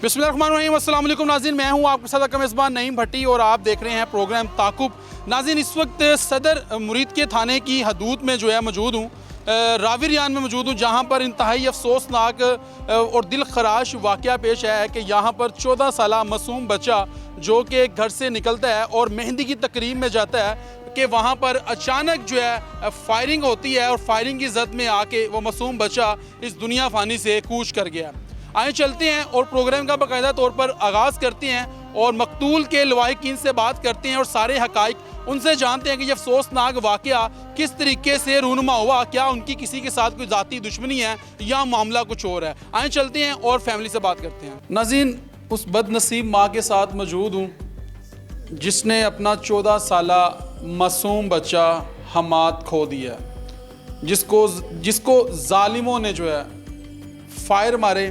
बिस्मिल्लाहिर्रहमानिर्रहीम, अस्सलाम वालेकुम नाज़रीन, मैं हूं आपके साथ का मेज़बान नईम भट्टी और आप देख रहे हैं प्रोग्राम ताक़ुब। नाज़रीन, इस वक्त सदर मुरीद के थाने की हदूद में जो है मौजूद हूँ, रावीरियान में मौजूद हूँ, जहाँ पर इंतहाई अफसोसनाक और दिल खराश वाक़या पेश आया है कि यहाँ पर 14 साला मासूम बच्चा जो कि घर से निकलता है और मेहंदी की तकरीब में जाता है कि वहाँ पर अचानक जो है फायरिंग होती है और फायरिंग की जद में आके वो मासूम बच्चा इस दुनिया फ़ानी से कूच कर गया। आए चलते हैं और प्रोग्राम का बाकायदा तौर पर आगाज़ करते हैं और मकतूल के लवाहिकीन से बात करते हैं और सारे हक़ाइक़ उनसे जानते हैं कि ये अफसोसनाक वाक़या किस तरीके से रूनुमा हुआ, क्या उनकी किसी के साथ कोई ज़ाती दुश्मनी है या मामला कुछ और है। आए चलते हैं और फैमिली से बात करते हैं। नाज़रीन, उस बदनसीब माँ के साथ मौजूद हूँ जिसने अपना 14 साला मासूम बच्चा हमाद खो दिया, जिसको ज़ालिमों ने जो है फायर मारे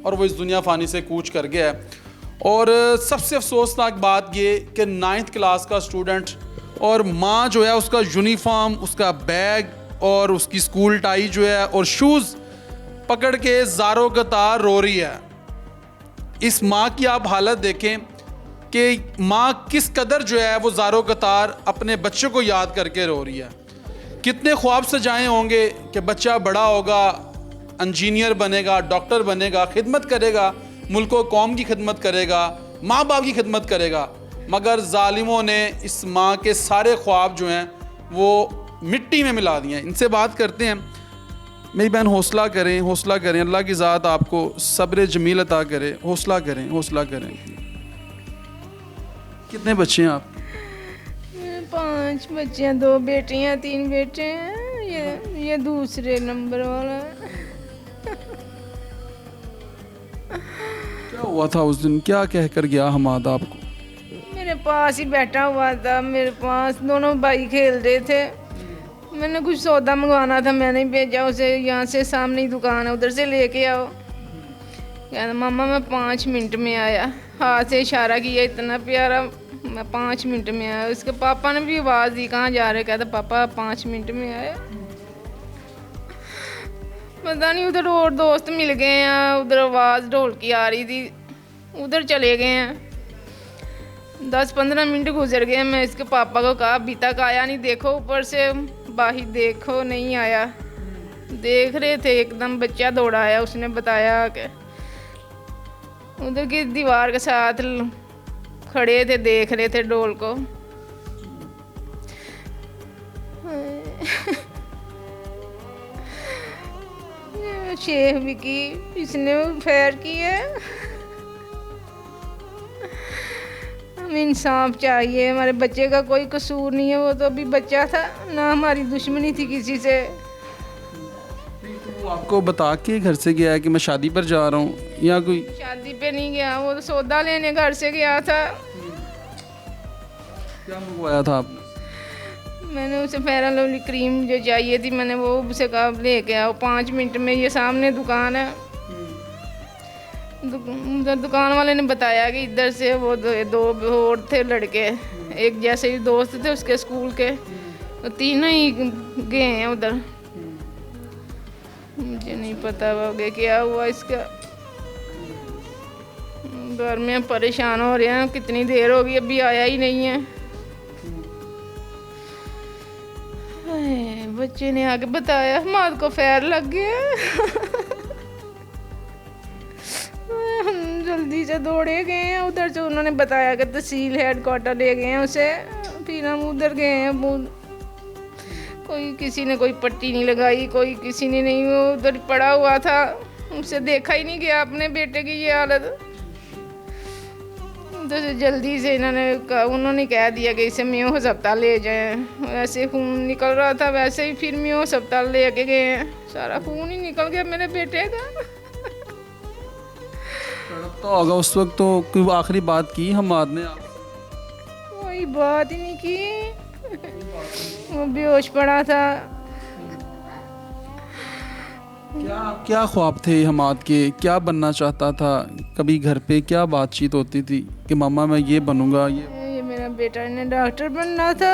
और वो इस दुनिया फ़ानी से कूच कर गया है। और सबसे अफसोसनाक बात ये कि 9th क्लास का स्टूडेंट और माँ जो है उसका यूनिफॉर्म, उसका बैग और उसकी स्कूल टाई जो है और शूज़ पकड़ के ज़ारों कतार रो रही है। इस माँ की आप हालत देखें कि माँ किस कदर जो है वो ज़ारों कतार अपने बच्चे को याद करके रो रही है। कितने ख्वाब सजाए होंगे कि बच्चा बड़ा होगा, इंजीनियर बनेगा, डॉक्टर बनेगा, खिदमत करेगा, मुल्क व कौम की खिदमत करेगा, माँ बाप की खिदमत करेगा, मगर ज़ालिमों ने इस माँ के सारे ख्वाब जो हैं वो मिट्टी में मिला दिए हैं। इनसे बात करते हैं। मेरी बहन, हौसला करें, हौसला करें, अल्लाह की ज़ात आपको सब्र जमील अता करे, हौसला करें, हौसला करें। कितने बच्चे हैं आप? 5 बच्चे हैं, 2 बेटियां 3 बेटे हैं। ये दूसरे नंबर वाला है। क्या हुआ था उस दिन, क्या कह कर गया हमाद आपको? मेरे पास ही बैठा हुआ था, मेरे पास दोनों भाई खेल रहे थे। मैंने कुछ सौदा मंगवाना था, मैंने भेजा उसे, यहाँ से सामने ही दुकान है, उधर से लेके आओ। कहता मामा मैं 5 मिनट में आया, हाथ से इशारा किया इतना प्यारा, मैं 5 मिनट में आया। उसके पापा ने भी आवाज़ दी कहाँ जा रहे, कहता पापा 5 मिनट में आया। पता नहीं उधर और दोस्त मिल गए हैं, उधर आवाज़ ढोल की आ रही थी, उधर चले गए हैं। 10-15 मिनट गुजर गए। मैं इसके पापा को कहा अभी तक आया नहीं, देखो ऊपर से बाहर देखो, नहीं आया। देख रहे थे, एकदम बच्चा दौड़ा आया, उसने बताया कि उधर की दीवार के साथ खड़े थे, देख रहे थे ढोल को। शेख विकी इसने फायर किया। हमें इंसाफ चाहिए, हमारे बच्चे का कोई कसूर नहीं है, वो तो अभी बच्चा था, ना हमारी दुश्मनी थी किसी से। तो आपको बता के घर से गया है कि मैं शादी पर जा रहा हूँ या कोई? शादी पे नहीं गया, वो तो सौदा लेने घर से गया था। क्या मंगवाया था आपने? मैंने उसे फेयर एंड लवली क्रीम जो चाहिए थी, मैंने वो उसे कहा लेके आओ 5 मिनट में, ये सामने दुकान है। उधर दुकान वाले ने बताया कि इधर से वो 2 और थे लड़के, एक जैसे ही दोस्त थे उसके स्कूल के, तो तीनों ही गए हैं उधर। मुझे नहीं पता आगे क्या हुआ इसका। घर में परेशान हो रहे हैं, कितनी देर हो गई अभी आया ही नहीं है। बच्चे ने आके बताया हमारे को फायर लग गया। हम जल्दी से दौड़े गए हैं उधर से, उन्होंने बताया कि तहसील हेडक्वार्टर ले गए हैं उसे। फिर हम उधर गए हैं, कोई किसी ने कोई पट्टी नहीं लगाई, कोई किसी ने नहीं, वो उधर पड़ा हुआ था, उसे देखा ही नहीं गया अपने बेटे की ये हालत। तो जल्दी से उन्होंने कह दिया कि इसे मियो अस्पताल ले जाएं। वैसे खून निकल रहा था, वैसे ही फिर मियो अस्पताल ले के गए हैं, सारा खून ही निकल गया मेरे बेटे का। तो होगा उस वक्त, तो कोई आखिरी बात की हमाद ने आप? कोई बात ही नहीं की, वो बेहोश पड़ा था। क्या ख्वाब थे हमाद के, क्या बनना चाहता था? कभी घर पे क्या बातचीत होती थी कि मामा मैं ये बनूंगा? ये मेरा बेटा ने डॉक्टर बनना था।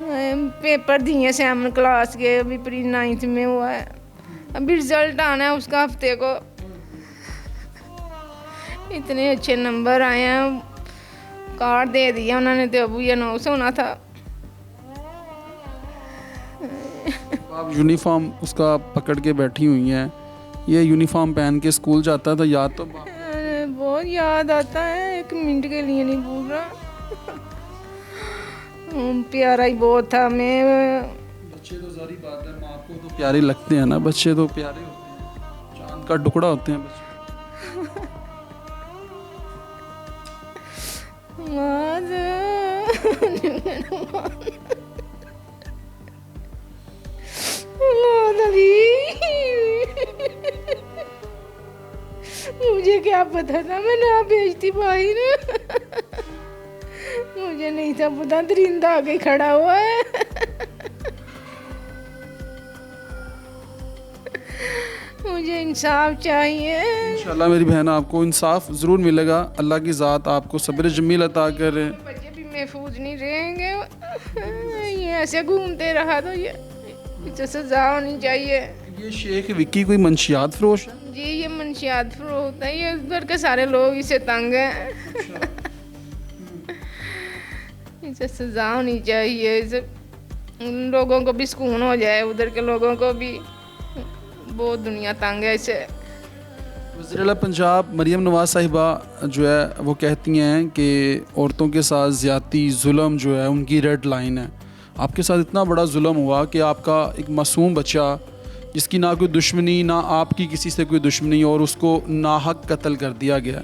पेपर दिए 7 क्लास के, अभी प्री 9th में हुआ है, अभी रिजल्ट आना है उसका हफ्ते को। इतने अच्छे नंबर आए हैं, कार्ड दे दिया उन्होंने, तो अबू ये 9 से होना था। आप यूनिफॉर्म उसका पकड़ के बैठी हुई हैं, ये यूनिफॉर्म पहन के स्कूल जाता था, याद तो बहुत याद आता है, 1 मिनट के लिए नहीं भूल रहा। प्यारा ही बहुत था। मैं बच्चे तो सारी बात है, माँ को तो प्यारे लगते हैं ना, बच्चे तो प्यारे होते हैं, चांद का टुकड़ा होते हैं बच्चे। मुझे क्या पता था, मैं ना भेजती भाई ने। मुझे नहीं था पता, दरिंदा आके खड़ा हुआ है। मुझे इंसाफ चाहिए। इंशाल्लाह मेरी बहन, आपको इंसाफ ज़रूर मिलेगा। अल्लाह की ज़ात आपको सब्र जमील अता करे। बच्चे भी महफूज नहीं रहेंगे, ये ऐसे घूमते रहा तो ये इसे सजा होनी चाहिए। ये शेख विक्की कोई मंशियात फरोश है? जी, ये मंशियात फरोश होता है, ये उधर के सारे लोग इसे तंग हैं। इसे सजा होनी चाहिए, इसे उन लोगों को भी सुकून हो जाए, उधर के लोगों को भी। बहुत दुनिया तंग है इसे। वज़ीर-ए-आला पंजाब मरियम नवाज़ साहिबा जो है वो कहती हैं कि औरतों के साथ ज़्यादती जुल्म जो है उनकी रेड लाइन है। आपके साथ इतना बड़ा जुल्म हुआ कि आपका एक मासूम बच्चा जिसकी ना कोई दुश्मनी, ना आपकी किसी से कोई दुश्मनी, और उसको नाहक कत्ल कर दिया गया।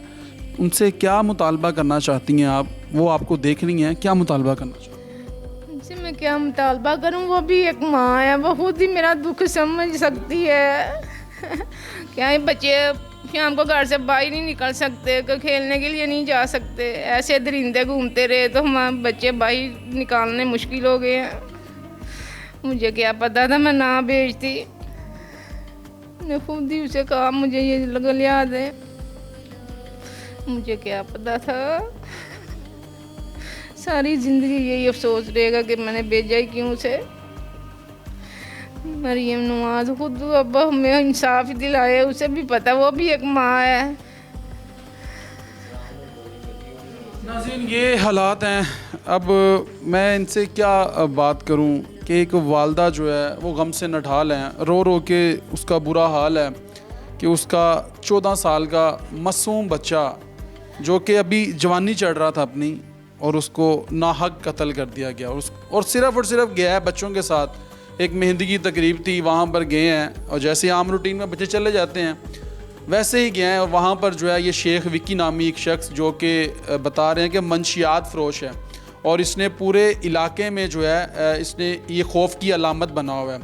उनसे क्या मुतालबा करना चाहती हैं आप? वो आपको देख रही हैं, क्या मुतालबा करना चाहती हैं? उनसे मैं क्या मुतालबा करूं? वो भी एक माँ है, वो खुद ही मेरा दुख समझ सकती है। क्या ये बच्चे शाम को घर से बाहर नहीं निकल सकते, खेलने के लिए नहीं जा सकते, ऐसे दरिंदे घूमते रहे तो हमारे बच्चे बाहर निकालने मुश्किल हो गए हैं। मुझे क्या पता था, मैं ना भेजती। मैंने खुद ही उसे कहा मुझे ये लगल याद है, मुझे क्या पता था। सारी ज़िंदगी यही अफसोस रहेगा कि मैंने भेजा ही क्यों उसे। मरियम नवाज खुद अब हमें इंसाफ दिलाए, उसे भी पता, वो भी एक माँ है। नाज़रीन, ये हालात हैं। अब मैं इनसे क्या बात करूं कि एक वालदा जो है वो गम से नठाल हैं, रो रो के उसका बुरा हाल है कि उसका 14 साल का मासूम बच्चा जो कि अभी जवानी चढ़ रहा था अपनी, और उसको नाहक कत्ल कर दिया गया। और सिर्फ गया है बच्चों के साथ, एक मेहंदी की तकरीब थी, वहाँ पर गए हैं, और जैसे आम रूटीन में बच्चे चले जाते हैं वैसे ही गए हैं। और वहाँ पर जो है ये शेख विक्की नामी एक शख्स जो कि बता रहे हैं कि मंशियात फ़रोश है, और इसने पूरे इलाके में जो है इसने ये खौफ की अलामत बना हुआ है।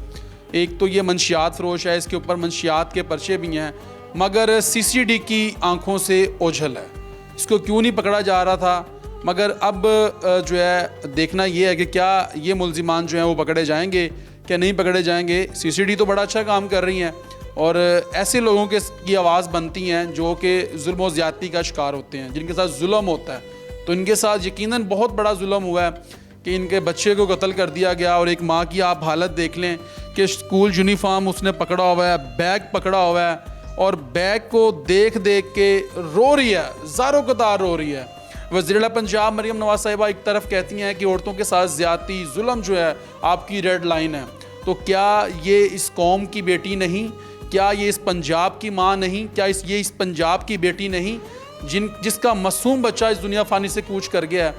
एक तो ये मंशियात फ़रोश है, इसके ऊपर मंशियात के पर्चे भी हैं, मगर CCD की आंखों से ओझल है। इसको क्यों नहीं पकड़ा जा रहा था, मगर अब जो है देखना ये है कि क्या ये मुल्ज़िमान जो हैं वो पकड़े जाएंगे, क्या नहीं पकड़े जाएंगे। CCD तो बड़ा अच्छा काम कर रही हैं, और ऐसे लोगों की आवाज़ बनती हैं जो कि जुल्म व ज़्यादती का शिकार होते हैं, जिनके साथ जुल्म होता है। तो इनके साथ यकीनन बहुत बड़ा जुल्म हुआ है कि इनके बच्चे को कत्ल कर दिया गया। और एक माँ की आप हालत देख लें कि स्कूल यूनिफॉर्म उसने पकड़ा हुआ है, बैग पकड़ा हुआ है, और बैग को देख देख के रो रही है, ज़ारों कतार रो रही है। वज़ीर-ए-आला पंजाब मरियम नवाज़ साहिबा एक तरफ कहती हैं कि औरतों के साथ ज़्यादती जुल्म जो है आपकी रेड लाइन है, तो क्या ये इस कौम की बेटी नहीं? क्या ये इस पंजाब की माँ नहीं? क्या ये इस पंजाब की बेटी नहीं जिसका मासूम बच्चा इस दुनिया फ़ानी से कूच कर गया है?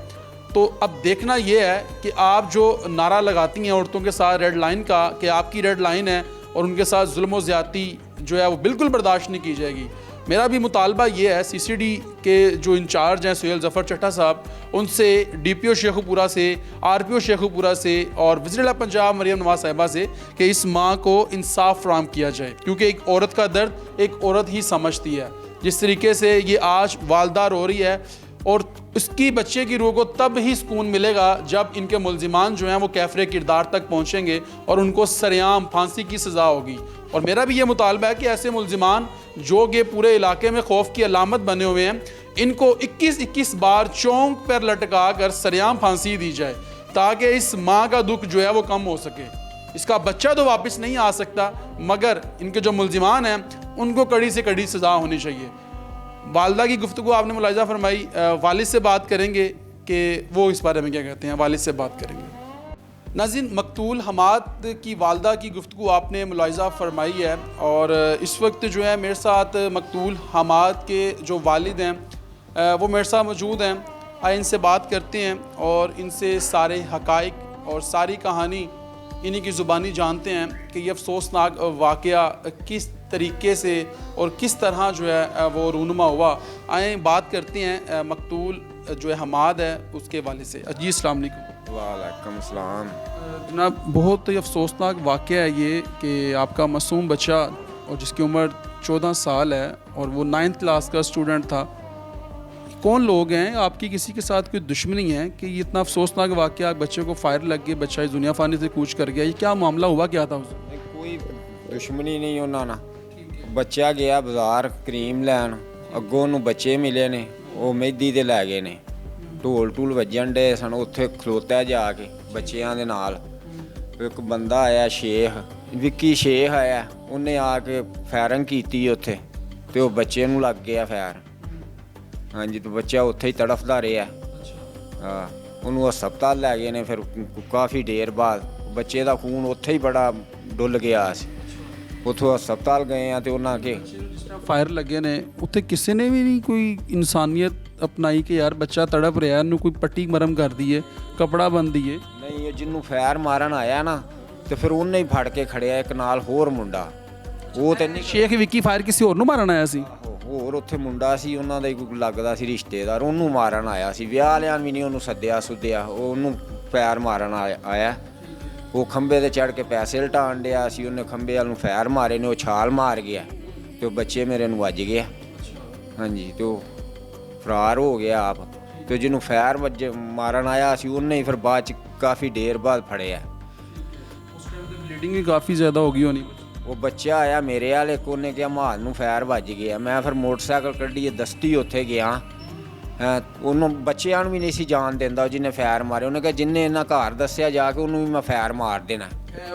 तो अब देखना ये है कि आप जो नारा लगाती हैं औरतों के साथ रेड लाइन का, कि आपकी रेड लाइन है और उनके साथ जुल्म व ज़्यादती जो है वो बिल्कुल बर्दाश्त नहीं की जाएगी। मेरा भी मुतालबा ये है CCD के जो इंचार्ज हैं सुहेल ज़फ़र चट्टा साहब, उनसे, DPO शेखुपुरा से, RPO शेखुपुरा से, और वज़ीर-ए-आला पंजाब मरियम नवाज़ साहिबा से कि इस माँ को इंसाफ फराहम किया जाए, क्योंकि एक औरत का दर्द एक औरत ही समझती है। जिस तरीके से ये आज वालदा रो रही है, और उसकी बच्चे की रूह को तब ही सुकून मिलेगा जब इनके मुल्ज़िमान जो हैं वो कैफ़रे किरदार तक पहुँचेंगे और उनको सरेआम फांसी की सज़ा होगी। और मेरा भी ये मुतालबा है कि ऐसे मुल्ज़िमान जो कि पूरे इलाके में खौफ की अलामत बने हुए हैं, इनको 21-21 बार चौंक पर लटका कर सरेआम फांसी दी जाए, ताकि इस माँ का दुख जो है वो कम हो सके। इसका बच्चा तो वापस नहीं आ सकता, मगर इनके जो मुल्ज़िमान हैं उनको कड़ी से कड़ी सज़ा होनी चाहिए। वालदा की गुफ्तगू आपने मुलाहिज़ा फरमाई, वालिद से बात करेंगे कि वो इस बारे में क्या कहते हैं, वालिद से बात करेंगे। नाज़रीन, मकतूल हमाद की वालदा की गुफ्तगू आपने मुलाहिज़ा फरमाई है और इस वक्त जो है मेरे साथ मकतूल हमाद के जो वालिद हैं वो मेरे साथ मौजूद हैं। आइए इनसे बात करते हैं और इनसे सारे हक़ाइक़ और सारी कहानी इन्हीं की ज़ुबानी जानते हैं कि ये अफसोसनाक वाक़या किस तरीके से और किस तरह जो है वो रूनुमा हुआ। आए बात करते हैं मकतूल जो है हमाद है उसके वालिद से। जी अस्सलाम वालेकुम। वालेकुम सलाम। जनाब, बहुत ही अफसोसनाक वाक़या है ये कि आपका मासूम बच्चा और जिसकी उम्र 14 साल है और वो 9th क्लास का स्टूडेंट था। कौन लोग हैं, आपकी किसी के साथ कोई दुश्मनी है कि ये इतना अफसोसनाक वाक़या, बच्चे को फायर लग गई, बच्चा इस दुनिया फ़ानी से कूच कर गया, ये क्या मामला हुआ क्या था उसमें? कोई दुश्मनी नहीं ਉਹਨਾਂ ਨਾਲ। ਬੱਚਾ ਗਿਆ ਬਾਜ਼ਾਰ ਕਰੀਮ ਲੈਣ, ਅੱਗੋਂ ਉਹਨੂੰ ਬੱਚੇ ਮਿਲੇ ਨੇ, ਉਹ ਮਹਿੰਦੀ ਦੇ ਲੈ ਗਏ ਨੇ। ਢੋਲ ਢੂਲ ਵੱਜਣ ਡੇ ਸਨ, ਉੱਥੇ ਖਲੋਤਾ ਜਾ ਕੇ ਬੱਚਿਆਂ ਦੇ ਨਾਲ। ਇੱਕ ਬੰਦਾ ਆਇਆ ਸ਼ੇਖ, ਵਿੱਕੀ ਸ਼ੇਖ ਆਇਆ, ਉਹਨੇ ਆ ਕੇ ਫਾਇਰਿੰਗ ਕੀਤੀ ਉੱਥੇ ਤੇ ਉਹ ਬੱਚੇ ਨੂੰ ਲੱਗ ਗਿਆ ਫਾਇਰ। ਹਾਂਜੀ, ਤੇ ਬੱਚਾ ਉੱਥੇ ਹੀ ਤੜਫਦਾ ਰਿਹਾ। ਹਾਂ, ਉਹਨੂੰ ਹਸਪਤਾਲ ਲੈ ਗਏ ਨੇ। ਫਿਰ ਕਾਫੀ ਦੇਰ ਬਾਅਦ ਬੱਚੇ ਦਾ ਖੂਨ ਉੱਥੇ ਹੀ ਬੜਾ ਡੁੱਲ ਗਿਆ ਸੀ। ਉੱਥੋਂ ਹਸਪਤਾਲ ਗਏ ਆ ਤੇ ਉਹਨਾਂ ਕੇ फायर लगे ने उत्थे किसी ने भी नहीं कोई इंसानियत अपनाई कि यार बच्चा तड़प रहा है, कोई पट्टी मरम कर दी है, कपड़ा बन दिए? ਨਹੀਂ, ਇਹ ਜਿਹਨੂੰ ਫਾਇਰ ਮਾਰਨ ਆਇਆ ਨਾ ਤੇ ਫਿਰ ਉਹਨੇ ਹੀ ਫੜ ਕੇ ਖੜਿਆ ਇੱਕ ਨਾਲ ਹੋਰ ਮੁੰਡਾ। ਉਹ ਤੇ ਨਹੀਂ, शेख विक्की फायर किसी होर नूं मारन आया सी? ਹੋਰ ਉੱਥੇ ਮੁੰਡਾ ਸੀ ਉਹਨਾਂ ਦਾ ਹੀ ਕੋਈ ਲੱਗਦਾ ਸੀ ਰਿਸ਼ਤੇਦਾਰ, ਉਹਨੂੰ ਮਾਰਨ ਆਇਆ ਸੀ। ਵਿਆਹ ਵਾਲਿਆਂ ਵੀ ਨਹੀਂ ਉਹਨੂੰ ਸੱਦਿਆ ਸੁੱਦਿਆ, ਉਹ ਉਹਨੂੰ ਫਾਇਰ ਮਾਰਨ ਆਇਆ। ਉਹ ਖੰਭੇ ਤੇ ਚੜ੍ਹ ਕੇ ਪੈਸੇ ਲਟਾਉਣ ਡਿਆ ਸੀ, ਉਹਨੇ ਖੰਭੇ ਵਾਲ ਨੂੰ ਫਾਇਰ ਮਾਰੇ ਨੇ, ਉਹ ਛਾਲ ਮਾਰ ਗਿਆ ਤੇ ਉਹ ਬੱਚੇ ਮੇਰੇ ਨੂੰ ਵੱਜ ਗਿਆ। ਹਾਂਜੀ, ਤੇ ਉਹ ਫਰਾਰ ਹੋ ਗਿਆ ਆਪ। ਤੇ ਜਿਹਨੂੰ ਫਾਇਰ ਮਾਰਨ ਆਇਆ ਸੀ ਉਹਨੇ ਹੀ ਫਿਰ ਬਾਅਦ ਚ ਕਾਫੀ ਦੇਰ ਬਾਅਦ ਫੜਿਆ। उस टाइम तो ब्लीडिंग भी काफ़ी ज़्यादा होगी होनी। ਉਹ ਬੱਚਾ ਆਇਆ ਮੇਰੇ ਵਾਲੇ ਕੋਨੇ ਗਿਆ, ਮਾਲ ਨੂੰ ਫਾਇਰ ਵੱਜ ਗਿਆ। ਮੈਂ ਫਿਰ ਮੋਟਰਸਾਈਕਲ ਕੱਢੀਏ ਦਸਤੀ ਉੱਥੇ ਗਿਆ। ਉਹਨੂੰ ਬੱਚਿਆਂ ਨੂੰ ਵੀ ਨਹੀਂ ਸੀ ਜਾਣ ਦਿੰਦਾ ਜਿਹਨੇ ਫਾਇਰ ਮਾਰੇ। ਉਹਨੇ ਕਿਹਾ ਜਿੰਨੇ ਇਹਨਾਂ ਘਰ ਦੱਸਿਆ ਜਾ ਕੇ ਉਹਨੂੰ ਵੀ ਮੈਂ ਫਾਇਰ ਮਾਰ ਦੇਣਾ।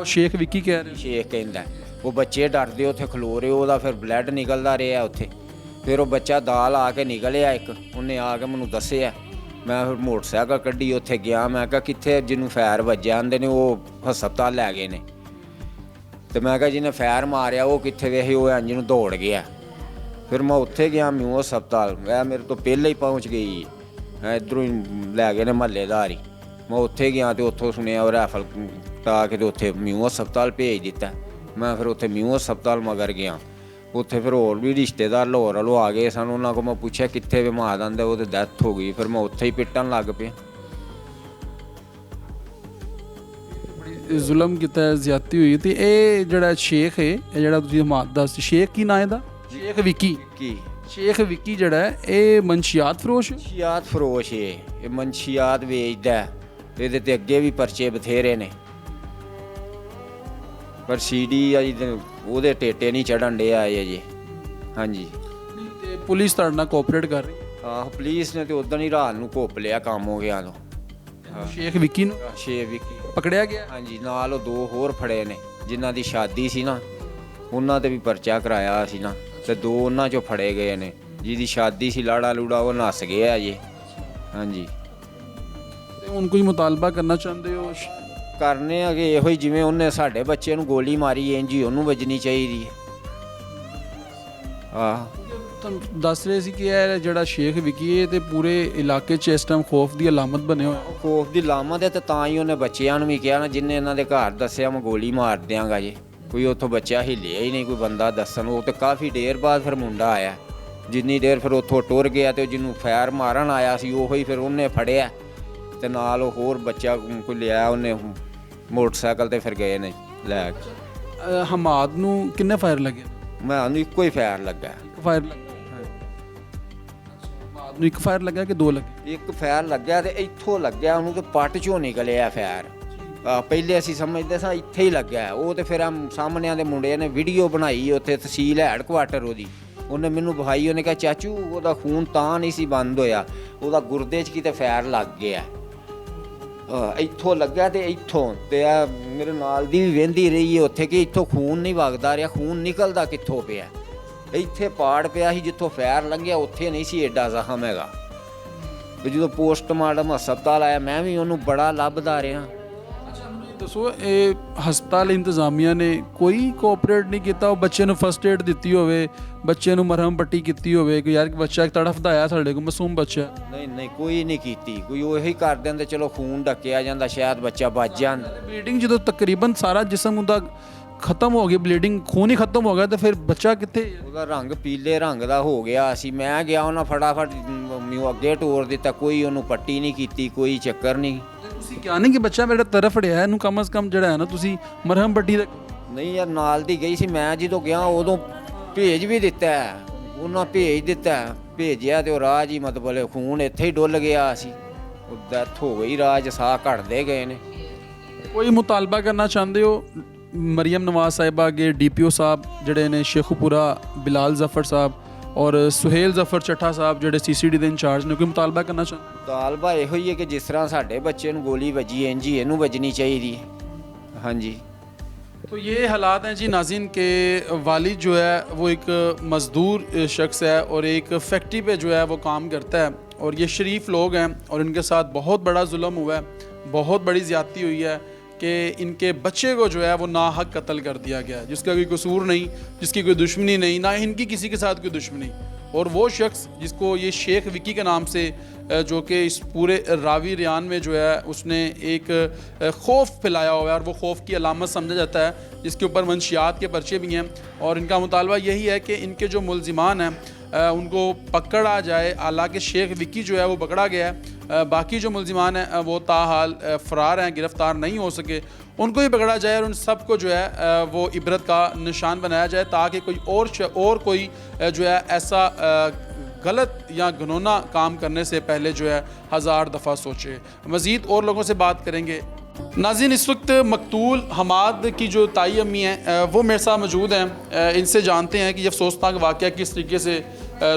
शेख विक्की कह रहे ਸ਼ੇਖ ਕਹਿੰਦਾ। ਉਹ ਬੱਚੇ ਡਰਦੇ ਉੱਥੇ ਖਲੋ ਰਹੇ, ਉਹਦਾ ਫਿਰ ਬਲੱਡ ਨਿਕਲਦਾ ਰਿਹਾ ਉੱਥੇ। ਫਿਰ ਉਹ ਬੱਚਾ ਦਾਲ ਆ ਕੇ ਨਿਕਲਿਆ ਇੱਕ, ਉਹਨੇ ਆ ਕੇ ਮੈਨੂੰ ਦੱਸਿਆ। ਮੈਂ ਫਿਰ ਮੋਟਰਸਾਈਕਲ ਕੱਢੀ ਉੱਥੇ ਗਿਆ। ਮੈਂ ਕਿਹਾ ਕਿੱਥੇ ਜਿਹਨੂੰ ਫਾਇਰ ਵੱਜਿਆ? ਆਂਦੇ ਨੇ ਉਹ ਹਸਪਤਾਲ ਲੈ ਗਏ ਨੇ। ਤੇ ਮੈਂ ਕਿਹਾ ਜਿਹਨੇ ਫਾਇਰ ਮਾਰਿਆ ਉਹ ਕਿੱਥੇ ਵੇਖੇ? ਉਹ ਇੰਜ ਨੂੰ ਦੌੜ ਗਿਆ। ਫਿਰ ਮੈਂ ਉੱਥੇ ਗਿਆ ਮਿਊ ਹਸਪਤਾਲ। ਮੈਂ ਮੇਰੇ ਤੋਂ ਪਹਿਲਾਂ ਹੀ ਪਹੁੰਚ ਗਈ, ਇੱਧਰੋਂ ਹੀ ਲੈ ਗਏ ਨੇ ਮਹੱਲੇਦਾਰ ਹੀ। ਮੈਂ ਉੱਥੇ ਗਿਆ ਤੇ ਉੱਥੋਂ ਸੁਣਿਆ ਉਹ ਰਾਈਫਲ ਟਾ ਕੇ ਤੇ ਉੱਥੇ ਮਿਊ ਹਸਪਤਾਲ ਭੇਜ ਦਿੱਤਾ। ਮੈਂ ਫਿਰ ਉੱਥੇ ਮਿਊ ਹਸਪਤਾਲ ਮਗਰ ਗਿਆ। ਉੱਥੇ ਫਿਰ ਹੋਰ ਵੀ ਰਿਸ਼ਤੇਦਾਰ ਲਾਹੌਰ ਵੱਲੋਂ ਆ ਗਏ ਸਨ। ਉਹਨਾਂ ਕੋਲ ਮੈਂ ਪੁੱਛਿਆ ਕਿੱਥੇ ਵੀ? ਮਾਂ ਦੰਦੇ ਉਹਦੀ ਡੈਥ ਹੋ ਗਈ। ਫਿਰ ਮੈਂ ਉੱਥੇ ਹੀ ਪਿੱਟਣ ਲੱਗ ਪਿਆ। जुल्म किया, ज्यादती हुई थी। ये जड़ा शेख है, ये जड़ा तुसीं हमाद दस, शेख की नाम है दा? शेख विक्की। ਕੀ शेख विक्की जड़ा है ये मंशियात फरोश है? ਮੰਸ਼ੀਆਤ ਫਰੋਸ਼ ਏ। ਇਹ ਮੰਸ਼ੀਆਤ ਵੇਚਦਾ। ਇਹਦੇ ਤੇ ਅੱਗੇ ਵੀ ਪਰਚੇ ਬਥੇਰੇ ਨੇ, ਪਰ ਸੀਡੀ ਅਜੀ ਤੇ ਉਹਦੇ ਟੇਟੇ ਨਹੀਂ ਚੜਨ ਡਿਆ ਅਜੇ। ਹਾਂਜੀ, ਤੇ ਪੁਲਿਸ ਤੁਹਾਡੇ ਨਾਲ ਕੋਆਪਰੇਟ ਕਰ ਰਹੀ? ਆਹੋ, ਪੁਲਿਸ ਨੇ ਤੇ ਉਦੋਂ ਹੀ ਰਾਤ ਨੂੰ ਘੁੱਪ ਲਿਆ ਕੰਮ ਹੋ ਗਿਆ ਤੋਂ। शेख विक्की ਨੂੰ ਛੇ ਵਿਕੀ ਪਕੜਿਆ ਗਿਆ? ਹਾਂਜੀ, ਨਾਲ ਉਹ ਦੋ ਹੋਰ ਫੜੇ ਨੇ ਜਿਨ੍ਹਾਂ ਦੀ ਸ਼ਾਦੀ ਸੀ ਨਾ, ਉਹਨਾਂ ਤੇ ਵੀ ਪਰਚਾ ਕਰਾਇਆ ਸੀ ਨਾ, ਤੇ ਦੋ ਉਹਨਾਂ ਚੋਂ ਫੜੇ ਗਏ ਨੇ। ਜਿਹਦੀ ਸ਼ਾਦੀ ਸੀ ਲਾੜਾ ਲੂੜਾ ਉਹ ਨੱਸ ਗਿਆ ਜੀ। ਹਾਂਜੀ, ਤੇ ਹੁਣ ਕੋਈ ਮੁਤਾਲਬਾ ਕਰਨਾ ਚਾਹੁੰਦੇ ਹੋ? ਕਰਨੇ ਅਗੇ ਇਹੋ ਹੀ ਜਿਵੇਂ ਉਹਨੇ ਸਾਡੇ ਬੱਚੇ ਨੂੰ ਗੋਲੀ ਮਾਰੀ ਇੰਝ ਹੀ ਉਹਨੂੰ ਵੱਜਣੀ ਚਾਹੀਦੀ ਹੈ। ਆਹ ਤੁਹਾਨੂੰ ਦੱਸ ਰਹੇ ਸੀ ਕਿ ਇਹ ਜਿਹੜਾ ਸ਼ੇਖ ਵਿਕੀ ਹੈ ਤੇ ਪੂਰੇ ਇਲਾਕੇ 'ਚ ਇਸ ਟਾਈਮ ਖੌਫ ਦੀ ਅਲਾਮਤ ਬਣੇ ਹੋਏ। ਖੌਫ ਦੀ ਲਾਮਤ ਹੈ ਤੇ ਤਾਂ ਹੀ ਉਹਨੇ ਬੱਚਿਆਂ ਨੂੰ ਵੀ ਕਿਹਾ ਨਾ, ਜਿੰਨੇ ਇਹਨਾਂ ਦੇ ਘਰ ਦੱਸਿਆ ਮੈਂ ਗੋਲੀ ਮਾਰ ਦਿਆਂਗਾ ਜੀ। ਕੋਈ ਉੱਥੋਂ ਬੱਚਾ ਹਿੱਲਿਆ ਹੀ ਨਹੀਂ, ਕੋਈ ਬੰਦਾ ਦੱਸਣ। ਉਹ ਤੇ ਕਾਫੀ ਦੇਰ ਬਾਅਦ ਫਿਰ ਮੁੰਡਾ ਆਇਆ। ਜਿੰਨੀ ਦੇਰ ਫਿਰ ਉੱਥੋਂ ਟੁਰ ਗਿਆ ਤੇ ਜਿਹਨੂੰ ਫਾਇਰ ਮਾਰਨ ਆਇਆ ਸੀ ਉਹੋ ਹੀ ਫਿਰ ਉਹਨੇ ਫੜਿਆ ਤੇ ਨਾਲ ਉਹ ਹੋਰ ਬੱਚਾ ਕੋਈ ਲਿਆ ਉਹਨੇ ਮੋਟਰਸਾਈਕਲ ਤੇ ਫਿਰ ਗਏ ਨੇ ਲੈ ਕੇ। ਹਮਾਦ ਨੂੰ ਕਿੰਨੇ ਫਾਇਰ ਲੱਗੇ? ਮੈਂ ਉਹਨੂੰ ਇੱਕੋ ਹੀ ਫਾਇਰ ਲੱਗਾ। ਇੱਕ ਫਾਇਰ ਲੱਗਾ? ਹਮਾਦ ਨੂੰ ਇੱਕ ਫਾਇਰ ਲੱਗਾ ਕਿ ਦੋ ਲੱਗੇ? ਇੱਕ ਫਾਇਰ ਲੱਗਿਆ ਤੇ ਇੱਥੋਂ ਲੱਗਿਆ ਉਹਨੂੰ ਤੇ ਪੱਟ ਚੋਂ ਨਿਕਲਿਆ ਫਾਇਰ। ਪਹਿਲੇ ਅਸੀਂ ਸਮਝਦੇ ਸਾਂ ਇੱਥੇ ਹੀ ਲੱਗਿਆ। ਉਹ ਤੇ ਫਿਰ ਸਾਹਮਣਿਆਂ ਦੇ ਮੁੰਡੇ ਨੇ ਵੀਡੀਓ ਬਣਾਈ ਉੱਥੇ ਤਹਿਸੀਲ ਹੈਡਕੁਆਟਰ ਉਹਦੀ, ਉਹਨੇ ਮੈਨੂੰ ਵਿਖਾਈ। ਉਹਨੇ ਕਿਹਾ ਚਾਚੂ ਉਹਦਾ ਖੂਨ ਤਾਂ ਨਹੀਂ ਸੀ ਬੰਦ ਹੋਇਆ, ਉਹਦਾ ਗੁਰਦੇ 'ਚ ਕਿਤੇ ਫਾਇਰ ਲੱਗ ਗਿਆ। ਇੱਥੋਂ ਲੱਗਿਆ ਤੇ ਇੱਥੋਂ ਤੇ ਆ ਮੇਰੇ ਨਾਲ ਦੀ ਵੀ ਵਹਿੰਦੀ ਰਹੀ ਹੈ ਉੱਥੇ ਕਿ ਇੱਥੋਂ ਖੂਨ ਨਹੀਂ ਵਗਦਾ ਰਿਹਾ, ਖੂਨ ਨਿਕਲਦਾ ਕਿੱਥੋਂ ਪਿਆ। ਇੱਥੇ ਪਾੜ ਪਿਆ ਸੀ, ਜਿੱਥੋਂ ਫੈਰ ਲੰਘਿਆ ਉੱਥੇ ਨਹੀਂ ਸੀ ਐਡਾ ਜ਼ਖਮ ਹੈਗਾ। ਵੀ ਜਦੋਂ ਪੋਸਟਮਾਰਟਮ ਹਸਪਤਾਲ ਆਇਆ ਮੈਂ ਵੀ ਉਹਨੂੰ ਬੜਾ ਲੱਭਦਾ ਰਿਹਾ। ਦੱਸੋ ਇਹ ਹਸਪਤਾਲ ਇੰਤਜ਼ਾਮੀਆ ਨੇ ਕੋਈ ਕੋਆਪਰੇਟ ਨਹੀਂ ਕੀਤਾ? ਉਹ ਬੱਚੇ ਨੂੰ ਫਸਟ ਏਡ ਦਿੱਤੀ ਹੋਵੇ, ਬੱਚੇ ਨੂੰ ਮਰਹਮ ਪੱਟੀ ਕੀਤੀ ਹੋਵੇ ਕਿ ਯਾਰ ਬੱਚਾ ਤੜਫਦਾ ਆਇਆ ਸਾਡੇ ਕੋਲ, ਮਾਸੂਮ ਬੱਚਾ। ਨਹੀਂ ਕੋਈ ਨਹੀਂ ਕੀਤੀ, ਕੋਈ ਉਹੀ ਕਰ ਦਿੰਦੇ ਚਲੋ ਖੂਨ ਢੱਕਿਆ ਜਾਂਦਾ, ਸ਼ਾਇਦ ਬੱਚਾ ਬਚ ਜਾਂਦਾ। ਬਲੀਡਿੰਗ ਜਦੋਂ ਤਕਰੀਬਨ ਸਾਰਾ ਜਿਸਮ ਉਹਦਾ ਖਤਮ ਹੋ ਗਿਆ, ਬਲੀਡਿੰਗ ਖੂਨ ਹੀ ਖਤਮ ਹੋ ਗਿਆ, ਤਾਂ ਫਿਰ ਬੱਚਾ ਕਿੱਥੇ? ਉਹਦਾ ਰੰਗ ਪੀਲੇ ਰੰਗ ਦਾ ਹੋ ਗਿਆ ਸੀ। ਮੈਂ ਗਿਆ ਉਹਨਾਂ ਫਟਾਫਟ ਮੈਨੂੰ ਅੱਗੇ ਟੋਰ ਦਿੱਤਾ, ਕੋਈ ਉਹਨੂੰ ਪੱਟੀ ਨਹੀਂ ਕੀਤੀ, ਕੋਈ ਚੱਕਰ ਨਹੀਂ। ਤੁਸੀਂ ਕਿਹਾ ਨਹੀਂ ਕਿ ਬੱਚਾ ਮੇਰਾ ਤਰਫ ਰਿਹਾ, ਇਹਨੂੰ ਕਮ ਅਜ਼ ਕਮ ਜਿਹੜਾ ਹੈ ਨਾ ਤੁਸੀਂ ਮਰਹਮ ਪੱਟੀ ਦਾ? ਨਹੀਂ ਯਾਰ ਨਾਲ ਦੀ ਗਈ ਸੀ, ਮੈਂ ਜਦੋਂ ਗਿਆ ਉਦੋਂ ਭੇਜ ਵੀ ਦਿੱਤਾ, ਉਹਨਾਂ ਭੇਜ ਦਿੱਤਾ, ਭੇਜਿਆ ਤੇ ਉਹ ਰਾਜ ਹੀ ਮਤਲਬ ਖੂਨ ਇੱਥੇ ਹੀ ਡੁੱਲ ਗਿਆ ਸੀ, ਉਹ ਡੈਥ ਹੋ ਗਈ, ਰਾਜ ਸਾਹ ਘਟਦੇ ਗਏ ਨੇ। ਕੋਈ ਮੁਤਾਲਬਾ ਕਰਨਾ ਚਾਹੁੰਦੇ ਹੋ ਮਰੀਮ ਨਵਾਜ਼ ਸਾਹਿਬਾ ਅੱਗੇ? DPO ਸਾਹਿਬ ਜਿਹੜੇ ਨੇ ਸ਼ੇਖੂਪੁਰਾ ਬਿਲਾਲ ਜ਼ਫਰ ਸਾਹਿਬ ਔਰ ਸੁਹੇਲ ਜ਼ਫਰ ਚੱਠਾ ਸਾਹਿਬ ਜਿਹੜੇ CCD ਦੇ ਇੰਚਾਰਜ ਨੇ, ਕੋਈ ਮੁਤਾਲਬਾ ਕਰਨਾ ਚਾਹੁੰਦੇ? ਮੁਤਾਲਬਾ ਇਹੋ ਹੀ ਹੈ ਕਿ ਜਿਸ ਤਰ੍ਹਾਂ ਸਾਡੇ ਬੱਚੇ ਨੂੰ ਗੋਲੀ ਵੱਜੀ ਇੰਝ ਹੀ ਇਹਨੂੰ ਵੱਜਣੀ ਚਾਹੀਦੀ ਹੈ। ਹਾਂਜੀ। तो ये हालात हैं जी नाज़रीन के वालिद जो है वो एक मज़दूर शख्स है और एक फैक्ट्री पे जो है वो काम करता है, और ये शरीफ लोग हैं और इनके साथ बहुत बड़ा जुल्म हुआ है, बहुत बड़ी ज़्यादती हुई है कि इनके बच्चे को जो है वो नाहक कत्ल कर दिया गया है, जिसका कोई कसूर नहीं, जिसकी कोई दुश्मनी नहीं, ना इनकी किसी के साथ कोई दुश्मनी। और वो शख्स जिसको ये शेख विकी के नाम से जो कि इस पूरे रावी रियान में जो है उसने एक खौफ फैलाया हुआ है और वो खौफ की अलामत समझा जाता है, जिसके ऊपर मंशियात के पर्चे भी हैं। और इनका मुतालबा यही है कि इनके जो मुलजिमान हैं उनको पकड़ा जाए। हालांकि शेख विकी जो है वो पकड़ा गया है, बाकी जो मुलजिमान हैं वो ताहाल फ़रार हैं, गिरफ़्तार नहीं हो सके, उनको भी पकड़ा जाए और उन सब को जो है वो इबरत का निशान बनाया जाए, ताकि कोई और कोई जो है ऐसा गलत या घिनौना काम करने से पहले जो है 1000 दफ़ा सोचे। मज़ीद और लोगों से बात करेंगे। नाज़रीन इस वक्त मकतूल हमाद की जो ताई अम्मी हैं वो मेरे साथ मौजूद हैं, इनसे जानते हैं कि ये अफसोसनाक वाक़या किस तरीके से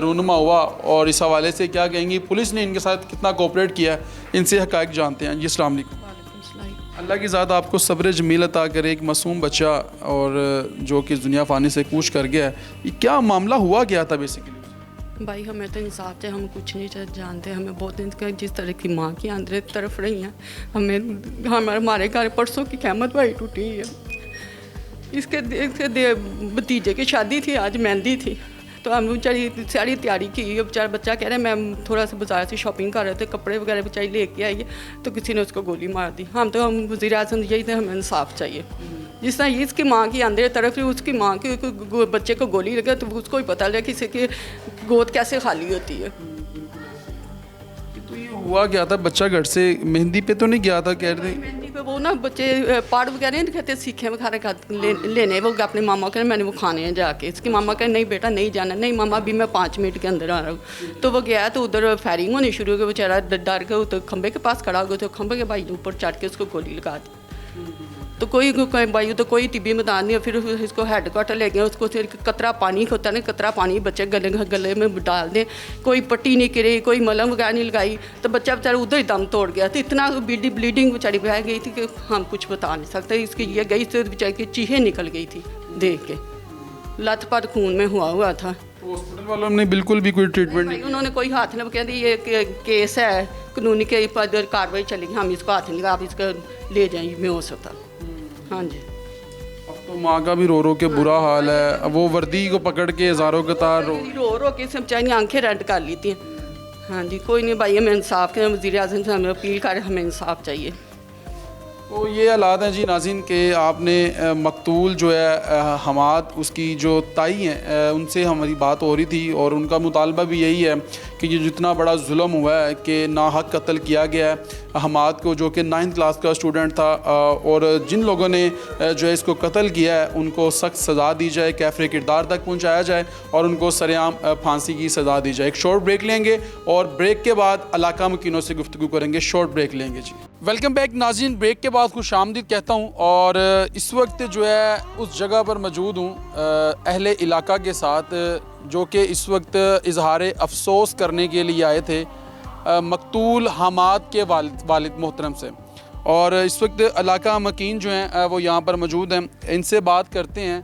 रूनुमा हुआ और इस हवाले से क्या कहेंगी, पुलिस ने इनके साथ कितना कोऑपरेट किया है, इनसे हक़ाइक़ जानते हैं। जी अस्सलाम वालेकुम। अल्लाह की ज़ात आपको सब्र जमील अता करे। एक मासूम बच्चा और जो कि दुनिया फ़ानी से कूच कर गया है, ये क्या मामला हुआ क्या था बेसिकली? भाई हमें तो इंसाफ चाहिए, हम कुछ नहीं जानते। हमें बहुत जिस तरह की माँ की अंदर तरफ रही हैं, हमारे घर परसों की क़यामत भाई टूटी है। इसके भतीजे की शादी थी, आज मेहंदी थी, तो हम बेचारी सारी तैयारी की। बेचारा बच्चा कह रहे हैं मैं थोड़ा सा बाजार से शॉपिंग कर रहे थे, कपड़े वगैरह बेचारी लेके आई है, तो किसी ने उसको गोली मार दी। हम वज़ीर आज़म यही थे, हमें इंसाफ चाहिए। जिस तरह ये इसकी माँ की अंदर तरफ है, उसकी माँ के बच्चे को गोली लगे तो उसको ही पता लगे किसी की गोद कैसे खाली होती है। तो ये हुआ क्या था? बच्चा घर से मेहंदी पे तो नहीं गया था कह रहे थे? मेहंदी पे वो ना बच्चे पाड़ वगैरह नहीं कहते, सीखे वगैरह लेने वो अपने मामा के मैंने वो खाने हैं जाके। इसकी मामा कहे नहीं बेटा नहीं जाना, नहीं मामा अभी मैं 5 मिनट के अंदर आ रहा हूँ। तो वो गया तो उधर फायरिंग होनी शुरू हो गई, बेचारा डर के तो खंबे के पास खड़ा हो गया, तो खंबे के भाई ऊपर चढ़ के उसको गोली लगा दी। तो कोई भाई तो कोई तिब्बी मैदान नहीं, फिर इसको हेड क्वार्टर ले गए, उसको फिर कतरा पानी होता है ना, कतरा पानी बच्चे गले में डाल दें, कोई पट्टी नहीं करी, कोई मलहम वगैरह नहीं लगाई, तो बच्चा बेचारा उधर ही दम तोड़ गया। तो इतना ब्लीडिंग बेचारी बह गई थी कि हम कुछ बता नहीं सकते। इसकी ये गई तो बेचारी की चीखें निकल गई थी देख के, लत पर खून में हुआ था। हॉस्पिटल वालों ने बिल्कुल भी कोई ट्रीटमेंट नहीं, उन्होंने कोई हाथ नहीं, कहते ये केस है कानूनी के कार्रवाई चलेगी, हम इसको हाथ नहीं लगा, आप इसको ले जाएंगे मैं हो सकता। हाँ जी। अब तो माँ का भी रो रो के बुरा हाल है। अब वो वर्दी को पकड़ के हज़ारों कतार रो के सब चाहे आंखें रेड कर ली थी। हाँ जी, कोई नहीं भाई, हमें इंसाफ के वज़ीर आज़म से हमें अपील कर, हमें इंसाफ चाहिए। तो ये हालात हैं जी नाज़रीन के आपने मकतूल जो है हमाद उसकी जो ताई हैं उनसे हमारी बात हो रही थी और उनका मुतालबा भी यही है कि ये जितना बड़ा जुल्म हुआ है कि नाहक कत्ल किया गया है हमाद को, जो कि 9th क्लास का स्टूडेंट था, और जिन लोगों ने जो है इसको कत्ल किया है उनको सख्त सज़ा दी जाए, कैफ़रे किरदार तक पहुँचाया जाए और उनको सरेआम फांसी की सज़ा दी जाए। एक शॉर्ट ब्रेक लेंगे और ब्रेक के बाद इलाका मुकीनों से गुफ्तगू करेंगे। शॉर्ट ब्रेक लेंगे जी। वेलकम बैक नाज़रीन, ब्रेक के बाद खुशामदीद कहता हूँ और इस वक्त जो है उस जगह पर मौजूद हूँ अहले इलाका के साथ, जो कि इस वक्त इजहार अफसोस करने के लिए आए थे मकतूल हमाद के वालिद मोहतरम से, और इस वक्त इलाका मकीन जो हैं वो यहाँ पर मौजूद हैं। इनसे बात करते हैं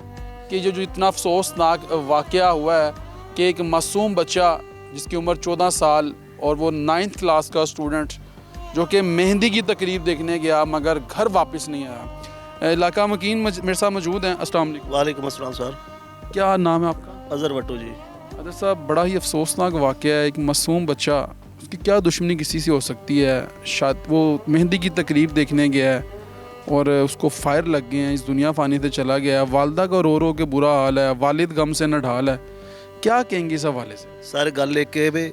कि जो इतना अफसोसनाक वाक़या हुआ है कि एक मासूम बच्चा जिसकी उम्र 14 साल और वो 9th क्लास का स्टूडेंट जो कि मेहंदी की तकरीब देखने गया मगर घर वापस नहीं आया। इलाका मकीन मेरे साथ मौजूद हैं। अस्सलाम वालेकुम। वालेकुम अस्सलाम सर। क्या नाम है आपका? अज़हर भट्टू जी। अदर साहब, बड़ा ही अफसोसनाक वाक़या है। एक मासूम बच्चा, उसकी क्या दुश्मनी किसी से हो सकती है? शायद वो मेहंदी की तकरीब देखने गया है और उसको फायर लग गए हैं, इस दुनिया फ़ानी से चला गया है। वालदा का रो के बुरा हाल है, वालिद गम से नढाल है। क्या कहेंगे इस हवाले से? सर गल एक है वे